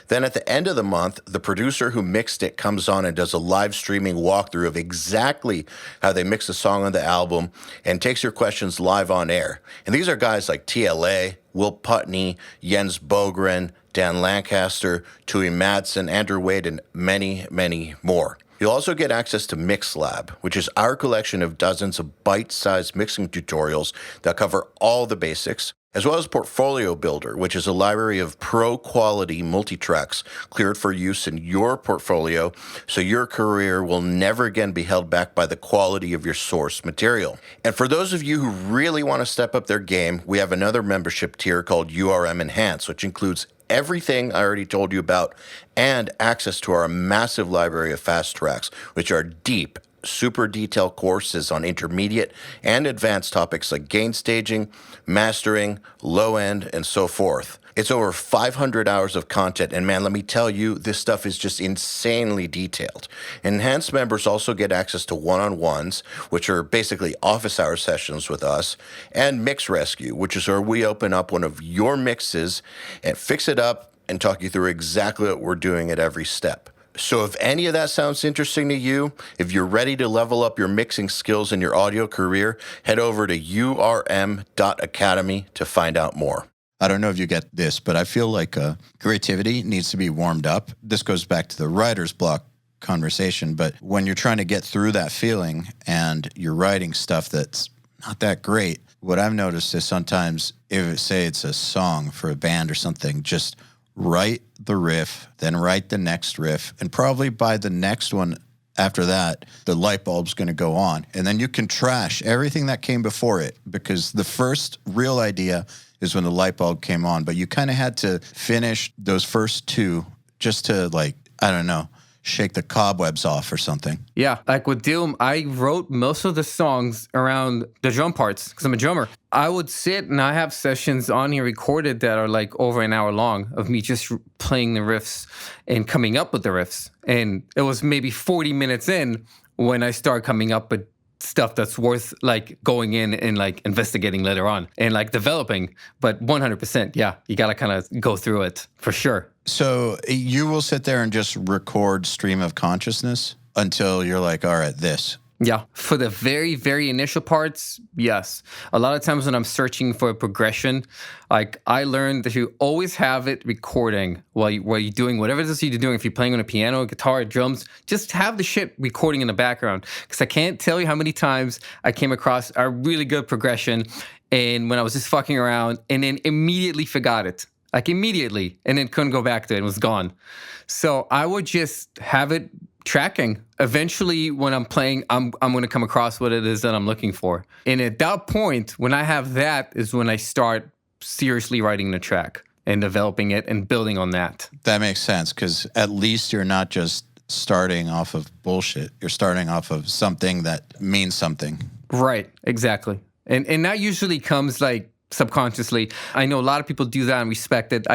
Then at the end of the month, the producer who mixed it comes on and does a live streaming walkthrough of exactly how they mix the song on the album and takes your questions live on air. And these are guys like TLA, Will Putney, Jens Bogren, Dan Lancaster, Tui Madsen, Andrew Wade, and many, many more. You'll also get access to MixLab, which is our collection of dozens of bite-sized mixing tutorials that cover all the basics, as well as Portfolio Builder, which is a library of pro-quality multi-tracks cleared for use in your portfolio, so your career will never again be held back by the quality of your source material. And for those of you who really want to step up their game, we have another membership tier called URM Enhanced, which includes everything I already told you about and access to our massive library of fast tracks, which are deep, super detailed courses on intermediate and advanced topics like gain staging, mastering, low end, and so forth. It's over 500 hours of content, and man, let me tell you, this stuff is just insanely detailed. Enhanced members also get access to one-on-ones, which are basically office hour sessions with us, and Mix Rescue, which is where we open up one of your mixes and fix it up and talk you through exactly what we're doing at every step. So if any of that sounds interesting to you, if you're ready to level up your mixing skills in your audio career, head over to urm.academy to find out more. I don't know if you get this, but I feel like creativity needs to be warmed up. This goes back to the writer's block conversation, but when you're trying to get through that feeling and you're writing stuff that's not that great, what I've noticed is sometimes, if say it's a song for a band or something, just write the riff, then write the next riff, and probably by the next one after that, the light bulb's going to go on. And then you can trash everything that came before it, because the first real idea is when the light bulb came on. But you kind of had to finish those first two just to, like, I don't know, shake the cobwebs off or something. Yeah, like with Doom, I wrote most of the songs around the drum parts because I'm a drummer. I would sit and I have sessions on here recorded that are like over an hour long of me just playing the riffs and coming up with the riffs. And it was maybe 40 minutes in when I start coming up with stuff that's worth like going in and like investigating later on and like developing. But 100%, yeah, you got to kind of go through it for sure. So you will sit there and just record stream of consciousness until you're like, all right, this. Yeah. For the very, very initial parts, yes. A lot of times when I'm searching for a progression, like I learned that you always have it recording while you're doing whatever it is you're doing. If you're playing on a piano, guitar, drums, just have the shit recording in the background. Because I can't tell you how many times I came across a really good progression and when I was just fucking around and then immediately forgot it. Like immediately, and then couldn't go back to it. It was gone. So I would just have it tracking. Eventually, when I'm playing, I'm going to come across what it is that I'm looking for. And at that point, when I have that, is when I start seriously writing the track and developing it and building on that. That makes sense, because at least you're not just starting off of bullshit. You're starting off of something that means something. Right, exactly. And that usually comes like subconsciously. I know a lot of people do that and respect it.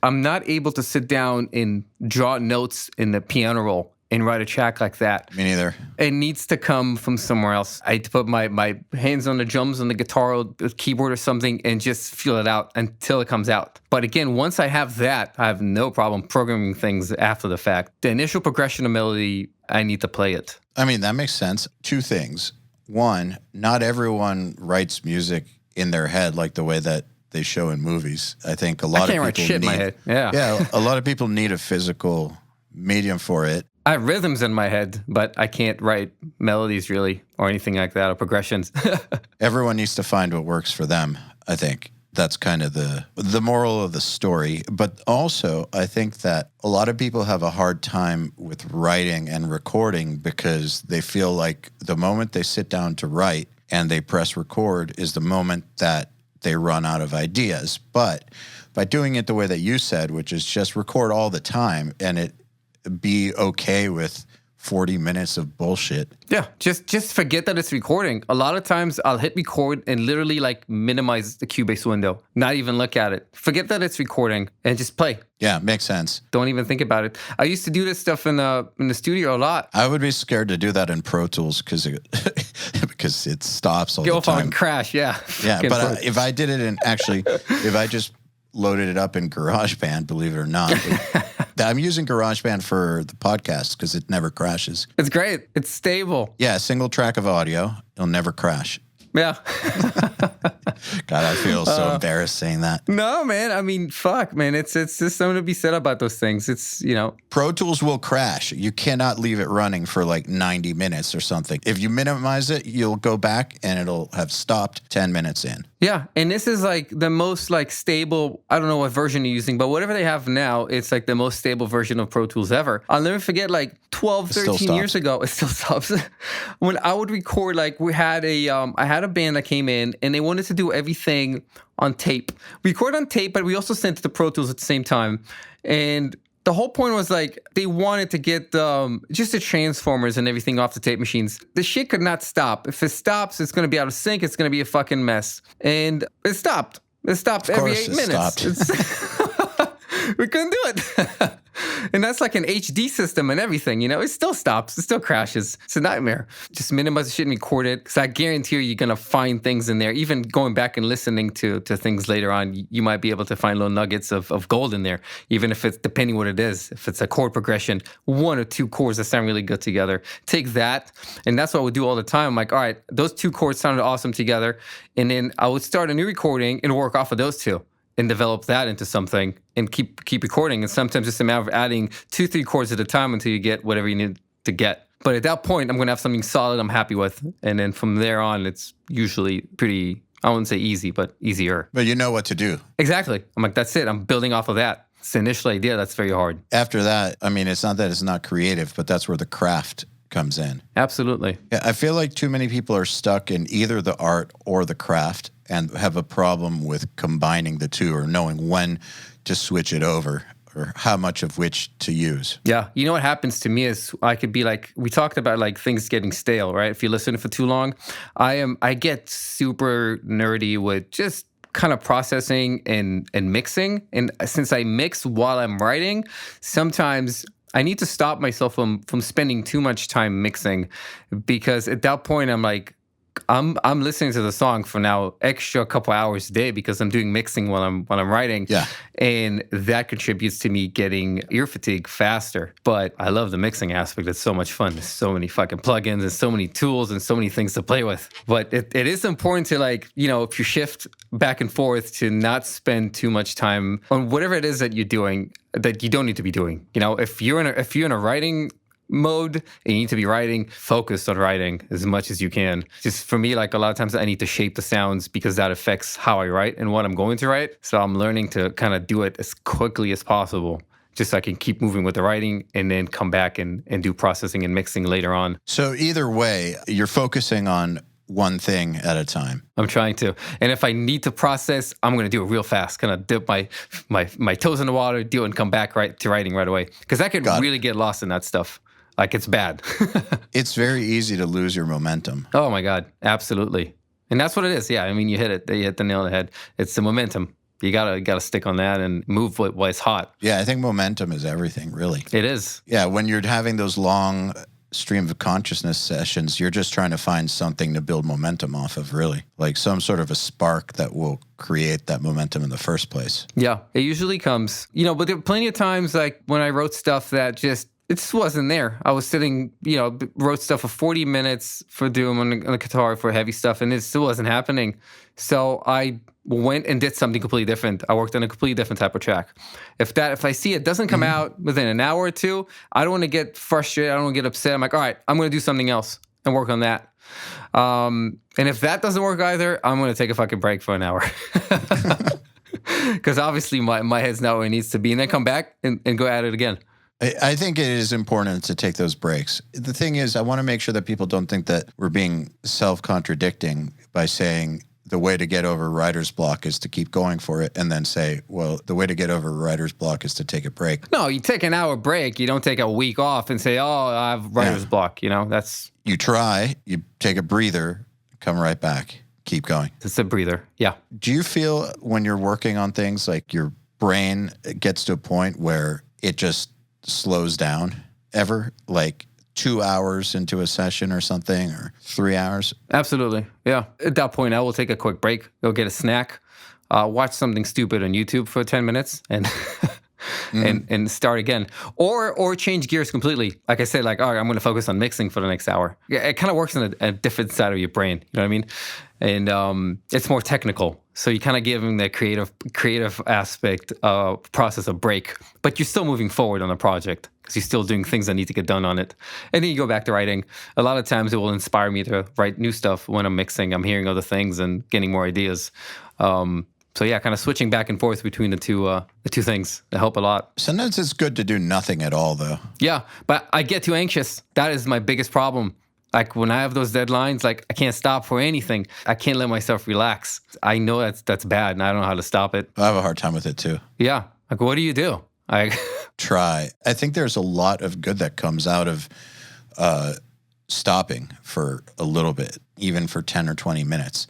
I'm not able to sit down and draw notes in the piano roll and write a track like that. Me neither. It needs to come from somewhere else. I had to put my hands on the drums, on the guitar, or the keyboard or something, and just feel it out until it comes out. But again, once I have that, I have no problem programming things after the fact. The initial progression of melody, I need to play it. I mean, that makes sense. Two things. One, not everyone writes music in their head like the way that they show in movies. I think a lot of people write shit in my head. Yeah, a lot of people need a physical medium for it. I have rhythms in my head, but I can't write melodies really or anything like that or progressions. Everyone needs to find what works for them, I think. That's kind of the moral of the story. But also, I think that a lot of people have a hard time with writing and recording because they feel like the moment they sit down to write and they press record is the moment that they run out of ideas. But by doing it the way that you said, which is just record all the time and it be okay with 40 minutes of bullshit. Yeah, just forget that it's recording. A lot of times I'll hit record and literally like minimize the Cubase window, not even look at it. Forget that it's recording and just play. Yeah, makes sense. Don't even think about it. I used to do this stuff in the studio a lot. I would be scared to do that in Pro Tools because it stops all the time. You'll fucking crash, yeah. Yeah, but if I just loaded it up in GarageBand, believe it or not, I'm using GarageBand for the podcast because it never crashes. It's great. It's stable. Yeah, single track of audio. It'll never crash. Yeah. God, I feel so embarrassed saying that. No, man. I mean, fuck, man. It's just something to be said about those things. It's, Pro Tools will crash. You cannot leave it running for like 90 minutes or something. If you minimize it, you'll go back and it'll have stopped 10 minutes in. Yeah. And this is like the most like stable, I don't know what version you're using, but whatever they have now, it's like the most stable version of Pro Tools ever. I'll never forget like 12, 13 years ago, it still stops. When I would record, like I had a band that came in and they wanted to do everything on tape. We record on tape, but we also sent it to Pro Tools at the same time. And the whole point was like they wanted to get just the transformers and everything off the tape machines. The shit could not stop. If it stops, it's going to be out of sync. It's going to be a fucking mess. And it stopped. It stopped every 8 minutes. We couldn't do it. And that's like an HD system and everything, it still stops. It still crashes. It's a nightmare. Just minimize the shit and record it. Because I guarantee you're going to find things in there. Even going back and listening to things later on, you might be able to find little nuggets of gold in there. Even if it's, depending what it is, if it's a chord progression, 1 or 2 chords that sound really good together. Take that. And that's what I would do all the time. I'm like, all right, those 2 chords sounded awesome together. And then I would start a new recording and work off of those 2. And develop that into something and keep recording. And sometimes it's a matter of adding 2-3 chords at a time until you get whatever you need to get. But at that point, I'm going to have something solid I'm happy with. And then from there on, it's usually pretty, I wouldn't say easy, but easier. But you know what to do. Exactly. I'm like, that's it. I'm building off of that. It's the initial idea. That's very hard. After that, I mean, it's not that it's not creative, but that's where the craft comes in. Absolutely. Yeah, I feel like too many people are stuck in either the art or the craft and have a problem with combining the two or knowing when to switch it over or how much of which to use. Yeah. You know what happens to me is I could be like, we talked about like things getting stale, right? If you listen for too long, I get super nerdy with just kind of processing and mixing. And since I mix while I'm writing, sometimes I need to stop myself from spending too much time mixing, because at that point I'm like, I'm listening to the song for now extra couple hours a day because I'm doing mixing while I'm writing. Yeah. And that contributes to me getting ear fatigue faster. But I love the mixing aspect. It's so much fun. There's so many fucking plugins and so many tools and so many things to play with. But it is important to if you shift back and forth, to not spend too much time on whatever it is that you're doing that you don't need to be doing. If you're in a writing mode and you need to be writing, focus on writing as much as you can. Just for me, like a lot of times I need to shape the sounds because that affects how I write and what I'm going to write. So I'm learning to kind of do it as quickly as possible, just so I can keep moving with the writing and then come back and do processing and mixing later on. So either way, you're focusing on one thing at a time. I'm trying to. And if I need to process, I'm going to do it real fast. Kind of dip my toes in the water, do it and come back to writing right away. Because I could really get lost in that stuff. Like, it's bad. It's very easy to lose your momentum. Oh, my God. Absolutely. And that's what it is. Yeah. I mean, you hit the nail on the head. It's the momentum. You gotta stick on that and move while it's hot. Yeah, I think momentum is everything, really. It is. Yeah, when you're having those long stream of consciousness sessions, you're just trying to find something to build momentum off of, really. Like some sort of a spark that will create that momentum in the first place. Yeah, it usually comes. But there are plenty of times, like when I wrote stuff that it just wasn't there. I was sitting, wrote stuff for 40 minutes for Doom on the guitar for heavy stuff, and it still wasn't happening. So I went and did something completely different. I worked on a completely different type of track. If I see it doesn't come out within an hour or two, I don't want to get frustrated. I don't want to get upset. I'm like, all right, I'm going to do something else and work on that. And if that doesn't work either, I'm going to take a fucking break for an hour. Because obviously my head's not where it needs to be. And then come back and go at it again. I think it is important to take those breaks. The thing is, I want to make sure that people don't think that we're being self-contradicting by saying the way to get over writer's block is to keep going for it and then say, well, the way to get over writer's block is to take a break. No, you take an hour break. You don't take a week off and say, oh, I have writer's block. That's... You try, you take a breather, come right back, keep going. It's a breather, yeah. Do you feel when you're working on things like your brain gets to a point where it just slows down ever? Like 2 hours into a session or something, or 3 hours? Absolutely. Yeah. At that point, I will take a quick break, go get a snack, watch something stupid on YouTube for 10 minutes, and and start again, or change gears completely. Like I said, like, all right, I'm going to focus on mixing for the next hour. Yeah, it kind of works on a different side of your brain. You know what I mean? And it's more technical. So you kind of give them the creative aspect process a break, but you're still moving forward on the project because you're still doing things that need to get done on it. And then you go back to writing. A lot of times it will inspire me to write new stuff when I'm mixing. I'm hearing other things and getting more ideas. So yeah, kind of switching back and forth between the two things. They help a lot. Sometimes it's good to do nothing at all, though. Yeah, but I get too anxious. That is my biggest problem. Like when I have those deadlines, like I can't stop for anything. I can't let myself relax. I know that's bad, and I don't know how to stop it. I have a hard time with it too. Yeah, like what do you do? Try. I think there's a lot of good that comes out of stopping for a little bit, even for 10 or 20 minutes.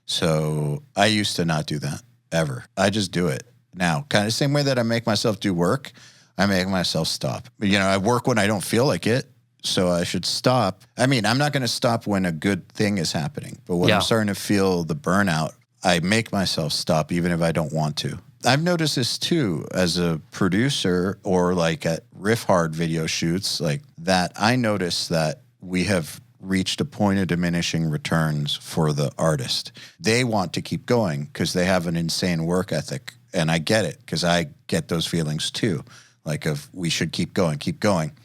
So I used to not do that ever. I just do it now. Kind of the same way that I make myself do work, I make myself stop. You know, I work when I don't feel like it. So I should stop. I mean, I'm not going to stop when a good thing is happening. But when I'm starting to feel the burnout, I make myself stop even if I don't want to. I've noticed this too as a producer or like at Riff Hard video shoots like that. I notice that we have reached a point of diminishing returns for the artist. They want to keep going because they have an insane work ethic. And I get it because I get those feelings too. Like of we should keep going.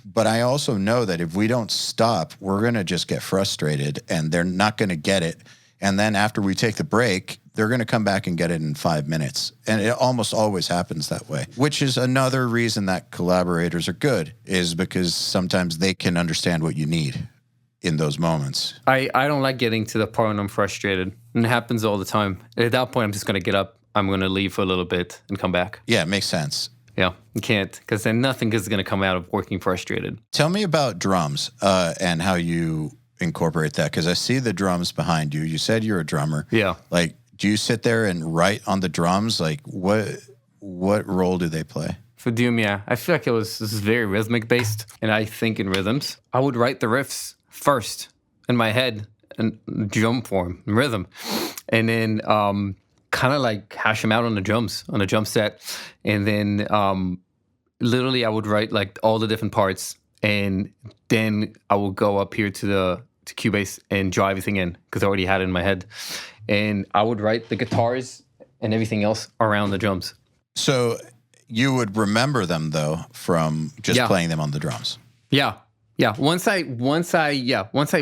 But I also know that if we don't stop, we're going to just get frustrated and they're not going to get it. And then after we take the break, they're going to come back and get it in 5 minutes. And it almost always happens that way, which is another reason that collaborators are good is because sometimes they can understand what you need in those moments. I don't like getting to the part when I'm frustrated. And it happens all the time. At that point, I'm just going to get up. I'm going to leave for a little bit and come back. Yeah, it makes sense. Yeah, you can't, because then nothing is going to come out of working frustrated. Tell me about drums and how you incorporate that, because I see the drums behind you. You said you're a drummer. Yeah. Like, do you sit there and write on the drums? Like, what role do they play? For Doom, yeah. I feel like this is very rhythmic based, and I think in rhythms. I would write the riffs first in my head in drum form, in rhythm, and then kind of like hash them out on the drums, on a drum set. And then literally I would write like all the different parts. And then I would go up here to Cubase and draw everything in because I already had it in my head. And I would write the guitars and everything else around the drums. So you would remember them though from just playing them on the drums. Yeah. Yeah. Once I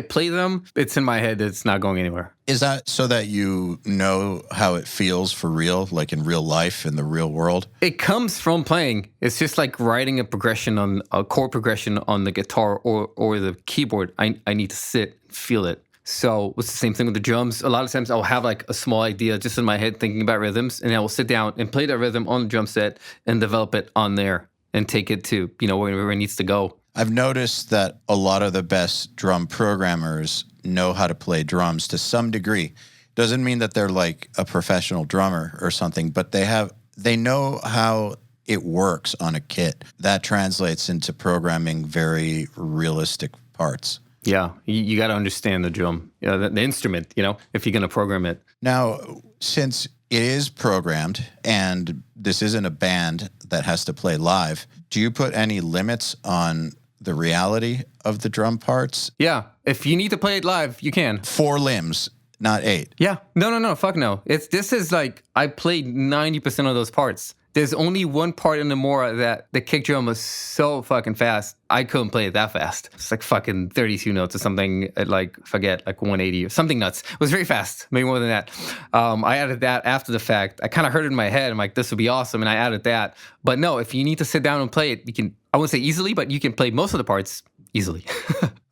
play them, it's in my head. It's not going anywhere. Is that so that you know how it feels for real, like in real life, in the real world? It comes from playing. It's just like writing a chord progression on the guitar or the keyboard. I need to sit and feel it. So it's the same thing with the drums. A lot of times I'll have like a small idea just in my head thinking about rhythms, and I will sit down and play that rhythm on the drum set and develop it on there and take it to, wherever it needs to go. I've noticed that a lot of the best drum programmers know how to play drums to some degree. Doesn't mean that they're like a professional drummer or something, but they know how it works on a kit. That translates into programming very realistic parts. Yeah, you got to understand the drum, the instrument, if you're going to program it. Now, since it is programmed and this isn't a band that has to play live, do you put any limits on the reality of the drum parts? Yeah. If you need to play it live, you can. 4 limbs, not 8. Yeah. No. Fuck no. This is like, I played 90% of those parts. There's only one part in the Mora that the kick drum was so fucking fast. I couldn't play it that fast. It's like fucking 32 notes or something at like 180 or something nuts. It was very fast, maybe more than that. I added that after the fact. I kind of heard it in my head. I'm like, this would be awesome. And I added that. But no, if you need to sit down and play it, you can, I wouldn't say easily, but you can play most of the parts easily.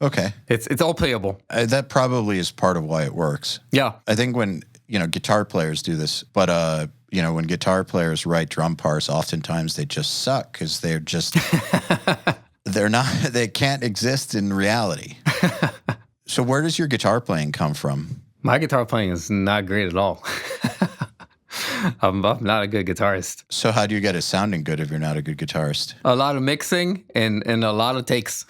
Okay. It's all playable. That probably is part of why it works. Yeah. I think when, guitar players do this, but, when guitar players write drum parts, oftentimes they just suck because they're just, they can't exist in reality. So where does your guitar playing come from? My guitar playing is not great at all. I'm not a good guitarist. So how do you get it sounding good if you're not a good guitarist? A lot of mixing and a lot of takes.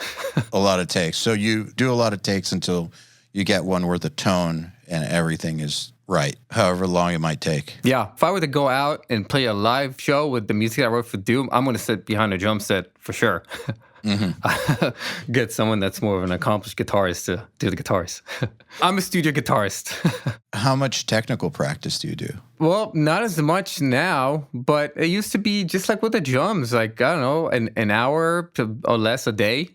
A lot of takes. So you do a lot of takes until you get one where the tone and everything is Right. However long it might take. Yeah. If I were to go out and play a live show with the music I wrote for Doom, I'm going to sit behind a drum set for sure. Get someone that's more of an accomplished guitarist to do the guitars. I'm a studio guitarist. How much technical practice do you do? Well, not as much now, but it used to be just like with the drums, like, I don't know, an hour or less a day,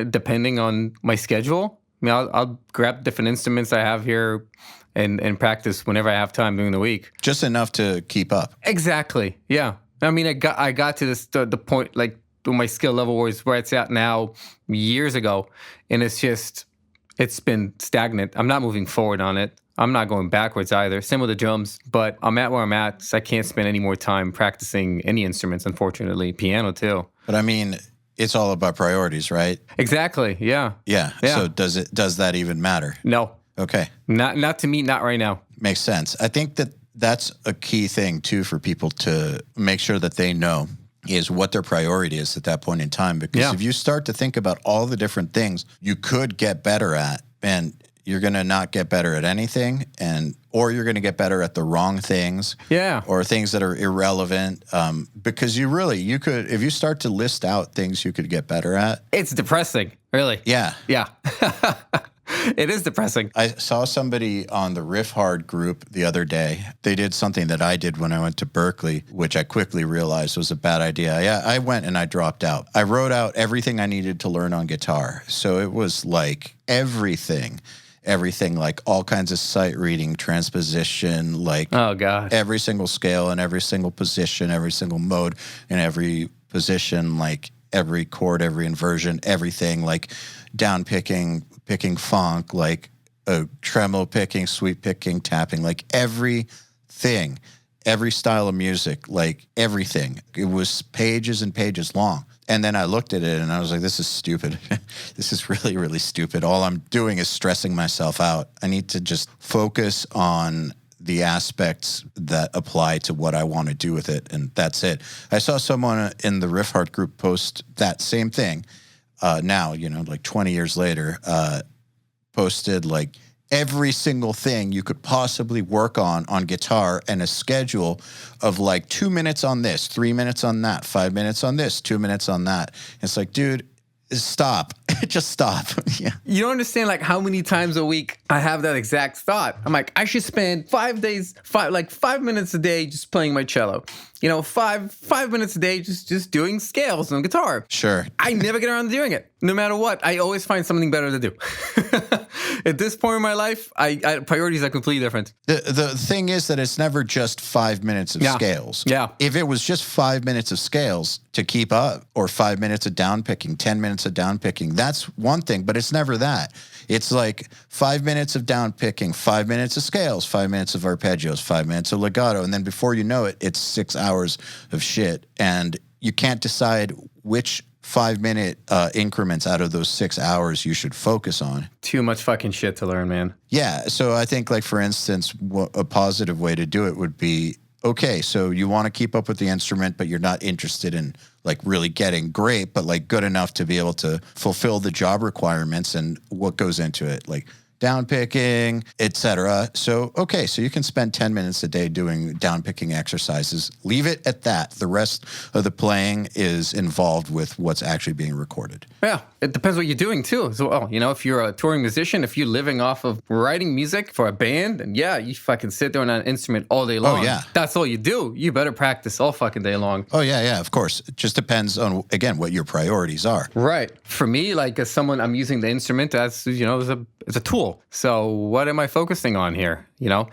depending on my schedule. I mean, I'll grab different instruments I have here and practice whenever I have time during the week. Just enough to keep up. Exactly. Yeah. I mean, I got to the point, like, my skill level was where it's at now years ago, and it's been stagnant. I'm not moving forward on it. I'm not going backwards either. Same with the drums, but I'm at where I'm at, so I can't spend any more time practicing any instruments, unfortunately. Piano, too. But I mean, it's all about priorities, right? Exactly, yeah. Yeah. So does that even matter? No. Okay. Not to me, not right now. Makes sense. I think that's a key thing, too, for people to make sure that they know is what their priority is at that point in time. Because if you start to think about all the different things you could get better at, and you're going to not get better at anything, or you're going to get better at the wrong things, or things that are irrelevant. Because you could, if you start to list out things you could get better at, it's depressing, really. Yeah. It is depressing. I saw somebody on the Riff Hard group the other day. They did something that I did when I went to Berkeley, which I quickly realized was a bad idea. Yeah, I went and I dropped out. I wrote out everything I needed to learn on guitar. So it was like everything, like all kinds of sight reading, transposition, like oh god, every single scale and every single position, every single mode in every position, like every chord, every inversion, everything, like down picking funk, like a tremolo picking, sweep picking, tapping, like everything, every style of music, like everything. It was pages and pages long. And then I looked at it and I was like, this is stupid. This is really, really stupid. All I'm doing is stressing myself out. I need to just focus on the aspects that apply to what I want to do with it. And that's it. I saw someone in the Riff Heart group post that same thing. Now, like 20 years later, posted like every single thing you could possibly work on guitar and a schedule of like 2 minutes on this, 3 minutes on that, 5 minutes on this, 2 minutes on that. It's like, dude, stop. Just stop. Yeah. You don't understand like how many times a week I have that exact thought. I'm like, I should spend 5 minutes a day just playing my cello. 5 minutes a day just doing scales on guitar. Sure. I never get around to doing it. No matter what, I always find something better to do. At this point in my life, priorities are completely different. The thing is that it's never just 5 minutes of scales. Yeah. If it was just 5 minutes of scales to keep up, or 5 minutes of down picking, 10 minutes of down picking, that's one thing, but it's never that. It's like 5 minutes of down picking, 5 minutes of scales, 5 minutes of arpeggios, 5 minutes of legato, and then before you know it, it's 6 hours of shit, and you can't decide which 5 minute increments out of those 6 hours you should focus on. Too much fucking shit to learn, man. Yeah. So I think, like, for instance, a positive way to do it would be, okay, so you want to keep up with the instrument, but you're not interested in like really getting great, but like good enough to be able to fulfill the job requirements and what goes into it, like down picking, etc. So, okay, so you can spend 10 minutes a day doing down picking exercises. Leave it at that. The rest of the playing is involved with what's actually being recorded. Yeah, it depends what you're doing too as well. If you're a touring musician, if you're living off of writing music for a band, and you fucking sit there on an instrument all day long. Oh, yeah. That's all you do. You better practice all fucking day long. Oh, yeah, of course. It just depends on, again, what your priorities are. Right. For me, like as someone, I'm using the instrument as, as a tool. So what am I focusing on here?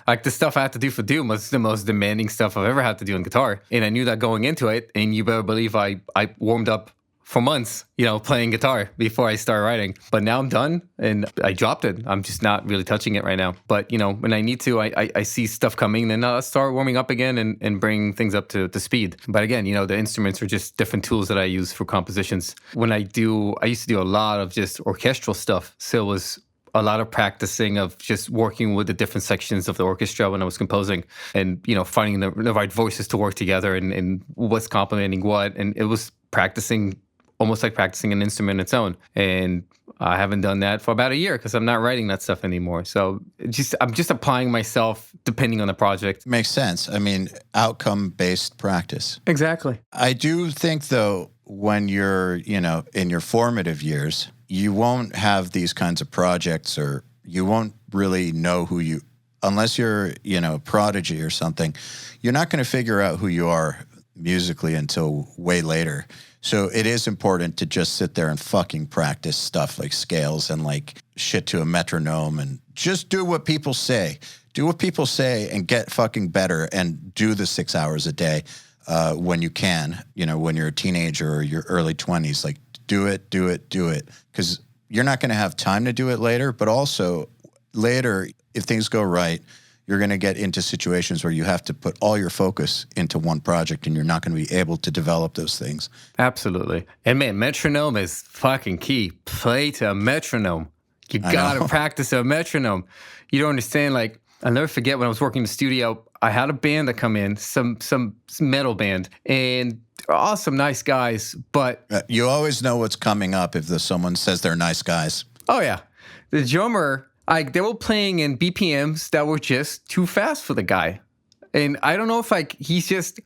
Like the stuff I had to do for Doom was the most demanding stuff I've ever had to do on guitar. And I knew that going into it. And you better believe I warmed up for months, playing guitar before I start writing. But now I'm done and I dropped it. I'm just not really touching it right now. But, when I need to, I see stuff coming, then I'll start warming up again and bring things up to speed. But again, the instruments are just different tools that I use for compositions. I used to do a lot of just orchestral stuff. So it was a lot of practicing of just working with the different sections of the orchestra when I was composing and, finding the right voices to work together and what's complementing what. And it was practicing almost like practicing an instrument on its own. And I haven't done that for about a year because I'm not writing that stuff anymore. So I'm just applying myself depending on the project. Makes sense. I mean, outcome-based practice. Exactly. I do think, though, when you're, in your formative years, you won't have these kinds of projects, or you won't really know who you, unless you're, prodigy or something, you're not going to figure out who you are musically until way later. So it is important to just sit there and fucking practice stuff like scales and like shit to a metronome and just do what people say. Do what people say and get fucking better and do the 6 hours a day when you can, when you're a teenager or your early 20s. Like, do it. Because you're not going to have time to do it later. But also later, if things go right, you're going to get into situations where you have to put all your focus into one project and you're not going to be able to develop those things. Absolutely. And man, metronome is fucking key. Play to a metronome. You got to practice a metronome. You don't understand. Like, I'll never forget when I was working in the studio, I had a band that come in, some metal band, and they're awesome, nice guys, but... you always know what's coming up if someone says they're nice guys. Oh, yeah. The drummer... they were playing in BPMs that were just too fast for the guy. And I don't know if he's just,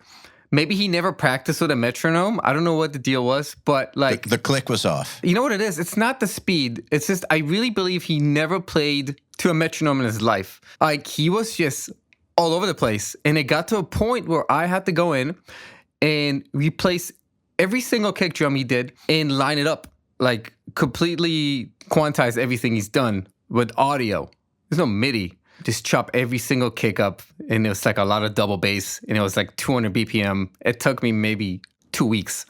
maybe he never practiced with a metronome. I don't know what the deal was, but like. The click was off. You know what it is? It's not the speed. It's just, I really believe he never played to a metronome in his life. Like, he was just all over the place. And it got to a point where I had to go in and replace every single kick drum he did and line it up. Like, completely quantize everything he's done. With audio, there's no MIDI. Just chop every single kick up, and it was like a lot of double bass, and it was like 200 BPM. It took me maybe 2 weeks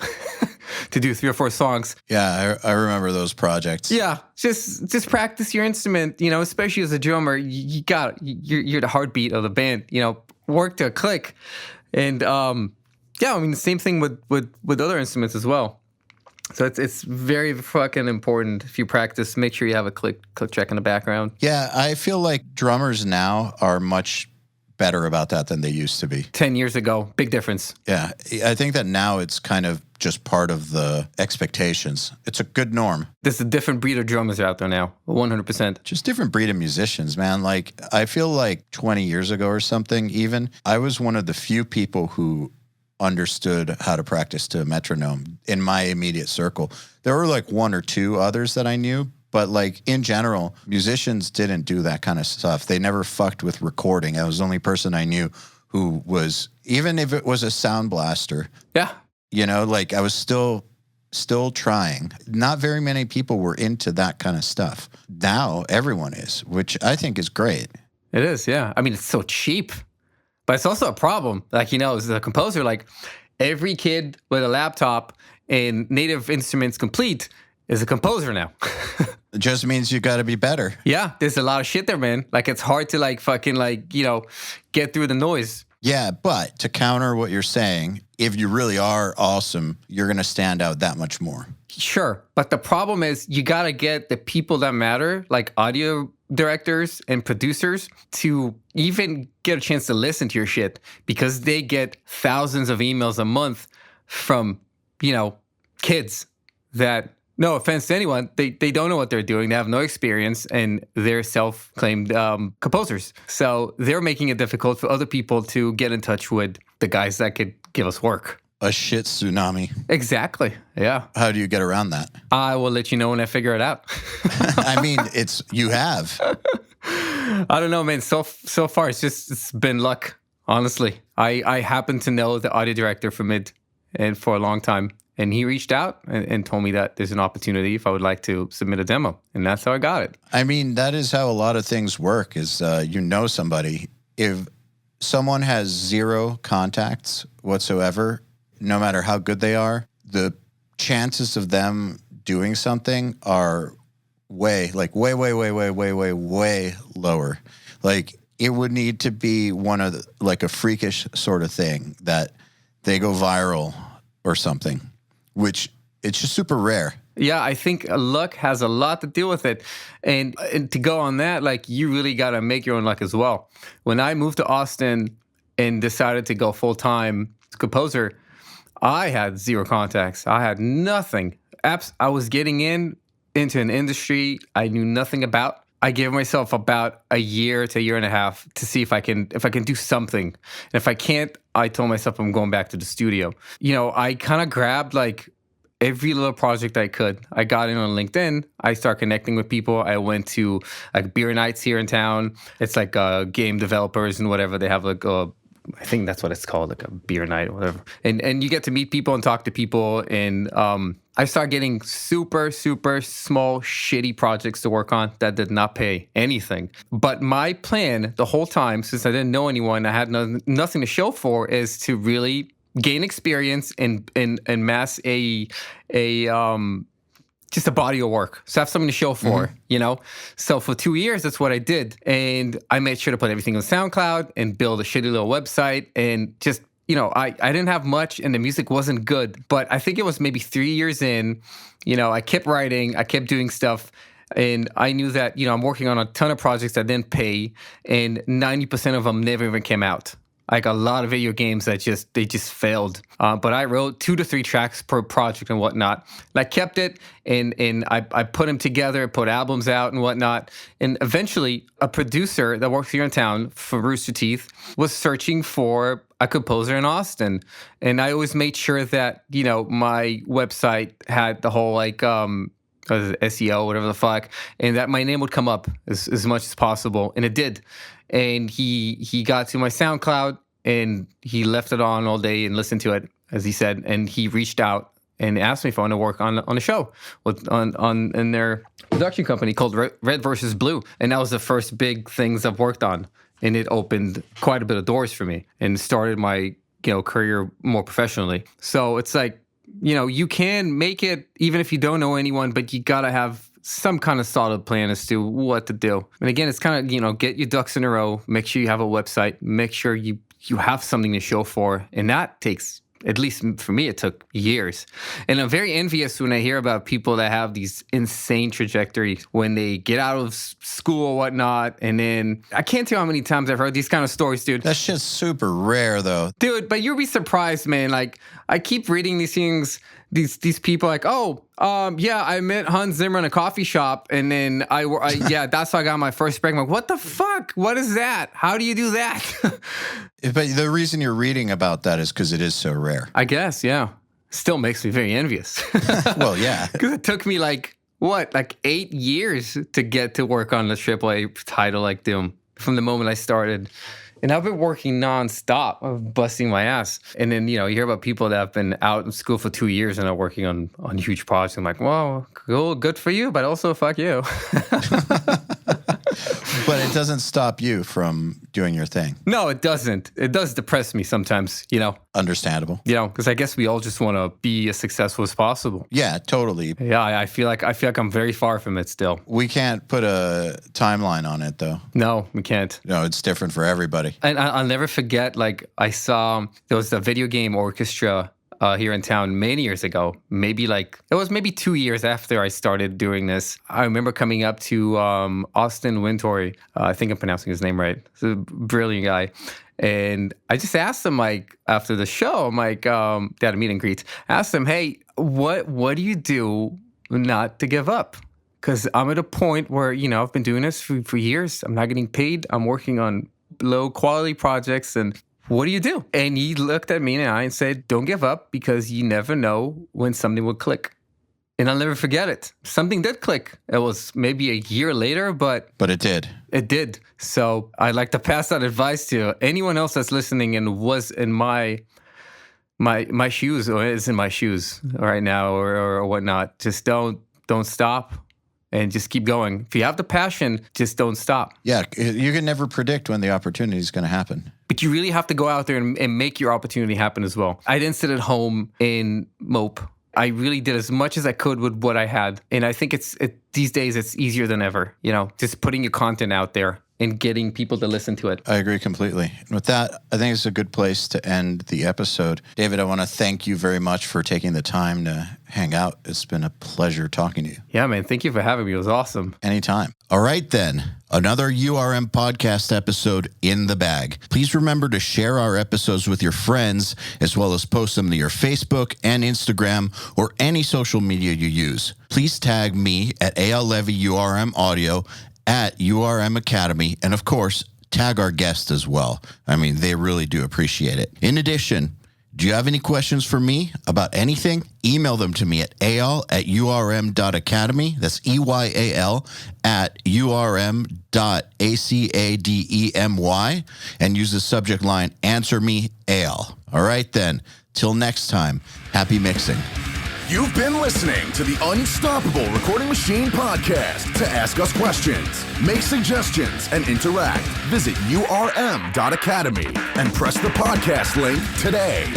to do 3 or 4 songs. Yeah, I remember those projects. Yeah, just practice your instrument. Especially as a drummer, you're the heartbeat of the band. Work to a click, and the same thing with other instruments as well. So it's very fucking important. If you practice, make sure you have a click track in the background. Yeah, I feel like drummers now are much better about that than they used to be. 10 years ago, big difference. Yeah, I think that now it's kind of just part of the expectations. It's a good norm. There's a different breed of drummers out there now, 100%. Just different breed of musicians, man. Like, I feel like 20 years ago or something even, I was one of the few people who understood how to practice to a metronome in my immediate circle. There were like 1 or 2 others that I knew, but like in general, musicians didn't do that kind of stuff. They never fucked with recording. I was the only person I knew who was, even if it was a sound blaster. Yeah. Like I was still trying. Not very many people were into that kind of stuff. Now everyone is, which I think is great. It is, yeah. I mean, it's so cheap. But it's also a problem. Like, as a composer, like every kid with a laptop and native instruments complete is a composer now. It just means you got to be better. Yeah, there's a lot of shit there, man. Like, it's hard to get through the noise. Yeah, but to counter what you're saying, if you really are awesome, you're going to stand out that much more. Sure. But the problem is you got to get the people that matter, like audio directors and producers, to even get a chance to listen to your shit, because they get thousands of emails a month from, kids that, no offense to anyone, they don't know what they're doing. They have no experience, and they're self-claimed composers. So they're making it difficult for other people to get in touch with the guys that could give us work. A shit tsunami. Exactly. Yeah. How do you get around that? I will let you know when I figure it out. I mean, you have. I don't know, man. So far, it's been luck. Honestly, I happen to know the audio director for Mid, and for a long time, and he reached out and told me that there's an opportunity if I would like to submit a demo, and that's how I got it. I mean, that is how a lot of things work. Is somebody. If someone has 0 contacts whatsoever, no matter how good they are, the chances of them doing something are way lower. Like, it would need to be one of a freakish sort of thing that they go viral or something, which it's just super rare. Yeah, I think luck has a lot to do with it. And to go on that, like, you really got to make your own luck as well. When I moved to Austin and decided to go full-time composer, I had 0 contacts. I had nothing. I was getting in into an industry I knew nothing about. I gave myself about a year to a year and a half to see if I can do something. And if I can't, I told myself I'm going back to the studio. I kind of grabbed like every little project I could. I got in on LinkedIn. I started connecting with people. I went to like beer nights here in town. It's like game developers and whatever. They have like I think that's what it's called, like a beer night or whatever. And you get to meet people and talk to people. And I started getting super, super small, shitty projects to work on that did not pay anything. But my plan the whole time, since I didn't know anyone, I had nothing to show for, is to really gain experience and mass just a body of work. So I have something to show for, So for 2 years, that's what I did. And I made sure to put everything on SoundCloud and build a shitty little website and just, I didn't have much and the music wasn't good. But I think it was maybe 3 years in, I kept writing, I kept doing stuff. And I knew that, I'm working on a ton of projects that didn't pay and 90% of them never even came out. Like a lot of video games that they just failed. But I wrote 2 to 3 tracks per project and whatnot. And I kept it and I put them together, put albums out and whatnot. And eventually a producer that works here in town for Rooster Teeth was searching for a composer in Austin. And I always made sure that, my website had the whole like SEO, whatever the fuck, and that my name would come up as much as possible. And it did. And he got to my SoundCloud and he left it on all day and listened to it, as he said. And he reached out and asked me if I want to work on a show in their production company called Red versus Blue. And that was the first big things I've worked on. And it opened quite a bit of doors for me and started my career more professionally. So it's like, you can make it even if you don't know anyone, but you got to have some kind of solid plan as to what to do. And again, it's kind of, get your ducks in a row, make sure you have a website, make sure you have something to show for. And that takes, at least for me, it took years. And I'm very envious when I hear about people that have these insane trajectories when they get out of school or whatnot. And then I can't tell how many times I've heard these kind of stories, dude. That shit's super rare, though. Dude, but you'll be surprised, man. Like, I keep reading these things, these people like, yeah, I met Hans Zimmer in a coffee shop, and then yeah, that's how I got my first break. I'm like, what the fuck? What is that? How do you do that? But the reason you're reading about that is because it is so rare. I guess, yeah. Still makes me very envious. Well, yeah. Because it took me like 8 years to get to work on the AAA title like Doom from the moment I started. And I've been working nonstop, busting my ass. And then, you hear about people that have been out in school for 2 years and are working on huge projects. I'm like, well, cool, good for you, but also fuck you. But it doesn't stop you from doing your thing. No, it doesn't. It does depress me sometimes, Understandable. Because I guess we all just want to be as successful as possible. Yeah, totally. Yeah, I feel like I'm very far from it still. We can't put a timeline on it, though. No, we can't. No, it's different for everybody. And I'll never forget, I saw, there was a video game orchestra here in town many years ago. It was maybe 2 years after I started doing this. I remember coming up to Austin Wintory. I think I'm pronouncing his name right. He's a brilliant guy. And I just asked him, after the show, I'm like, they had a meet and greet. I asked him, hey, what do you do not to give up? Because I'm at a point where, I've been doing this for years. I'm not getting paid. I'm working on low quality projects, and what do you do? And he looked at me in the eye and said, don't give up, because you never know when something will click. And I'll never forget it. Something did click. It was maybe a year later, but it did. It did. So I'd like to pass that advice to anyone else that's listening and was in my shoes, or is in my shoes right now, or whatnot. Just don't stop. And just keep going. If you have the passion, just don't stop. Yeah, you can never predict when the opportunity is going to happen. But you really have to go out there and make your opportunity happen as well. I didn't sit at home and mope. I really did as much as I could with what I had. And I think these days it's easier than ever, just putting your content out there and getting people to listen to it. I agree completely. And with that, I think it's a good place to end the episode. David, I want to thank you very much for taking the time to hang out. It's been a pleasure talking to you. Yeah, man. Thank you for having me. It was awesome. Anytime. All right, then. Another URM podcast episode in the bag. Please remember to share our episodes with your friends, as well as post them to your Facebook and Instagram or any social media you use. Please tag me at EYAL Levy URM Audio at URM Academy, and of course, tag our guests as well. I mean, they really do appreciate it. In addition, do you have any questions for me about anything? Email them to me at eyal@urm.academy. That's EYAL at urm.academy, and use the subject line, Answer Me, EYAL. All right, then. Till next time, happy mixing. You've been listening to the Unstoppable Recording Machine Podcast. To ask us questions, make suggestions, and interact, visit urm.academy and press the podcast link today.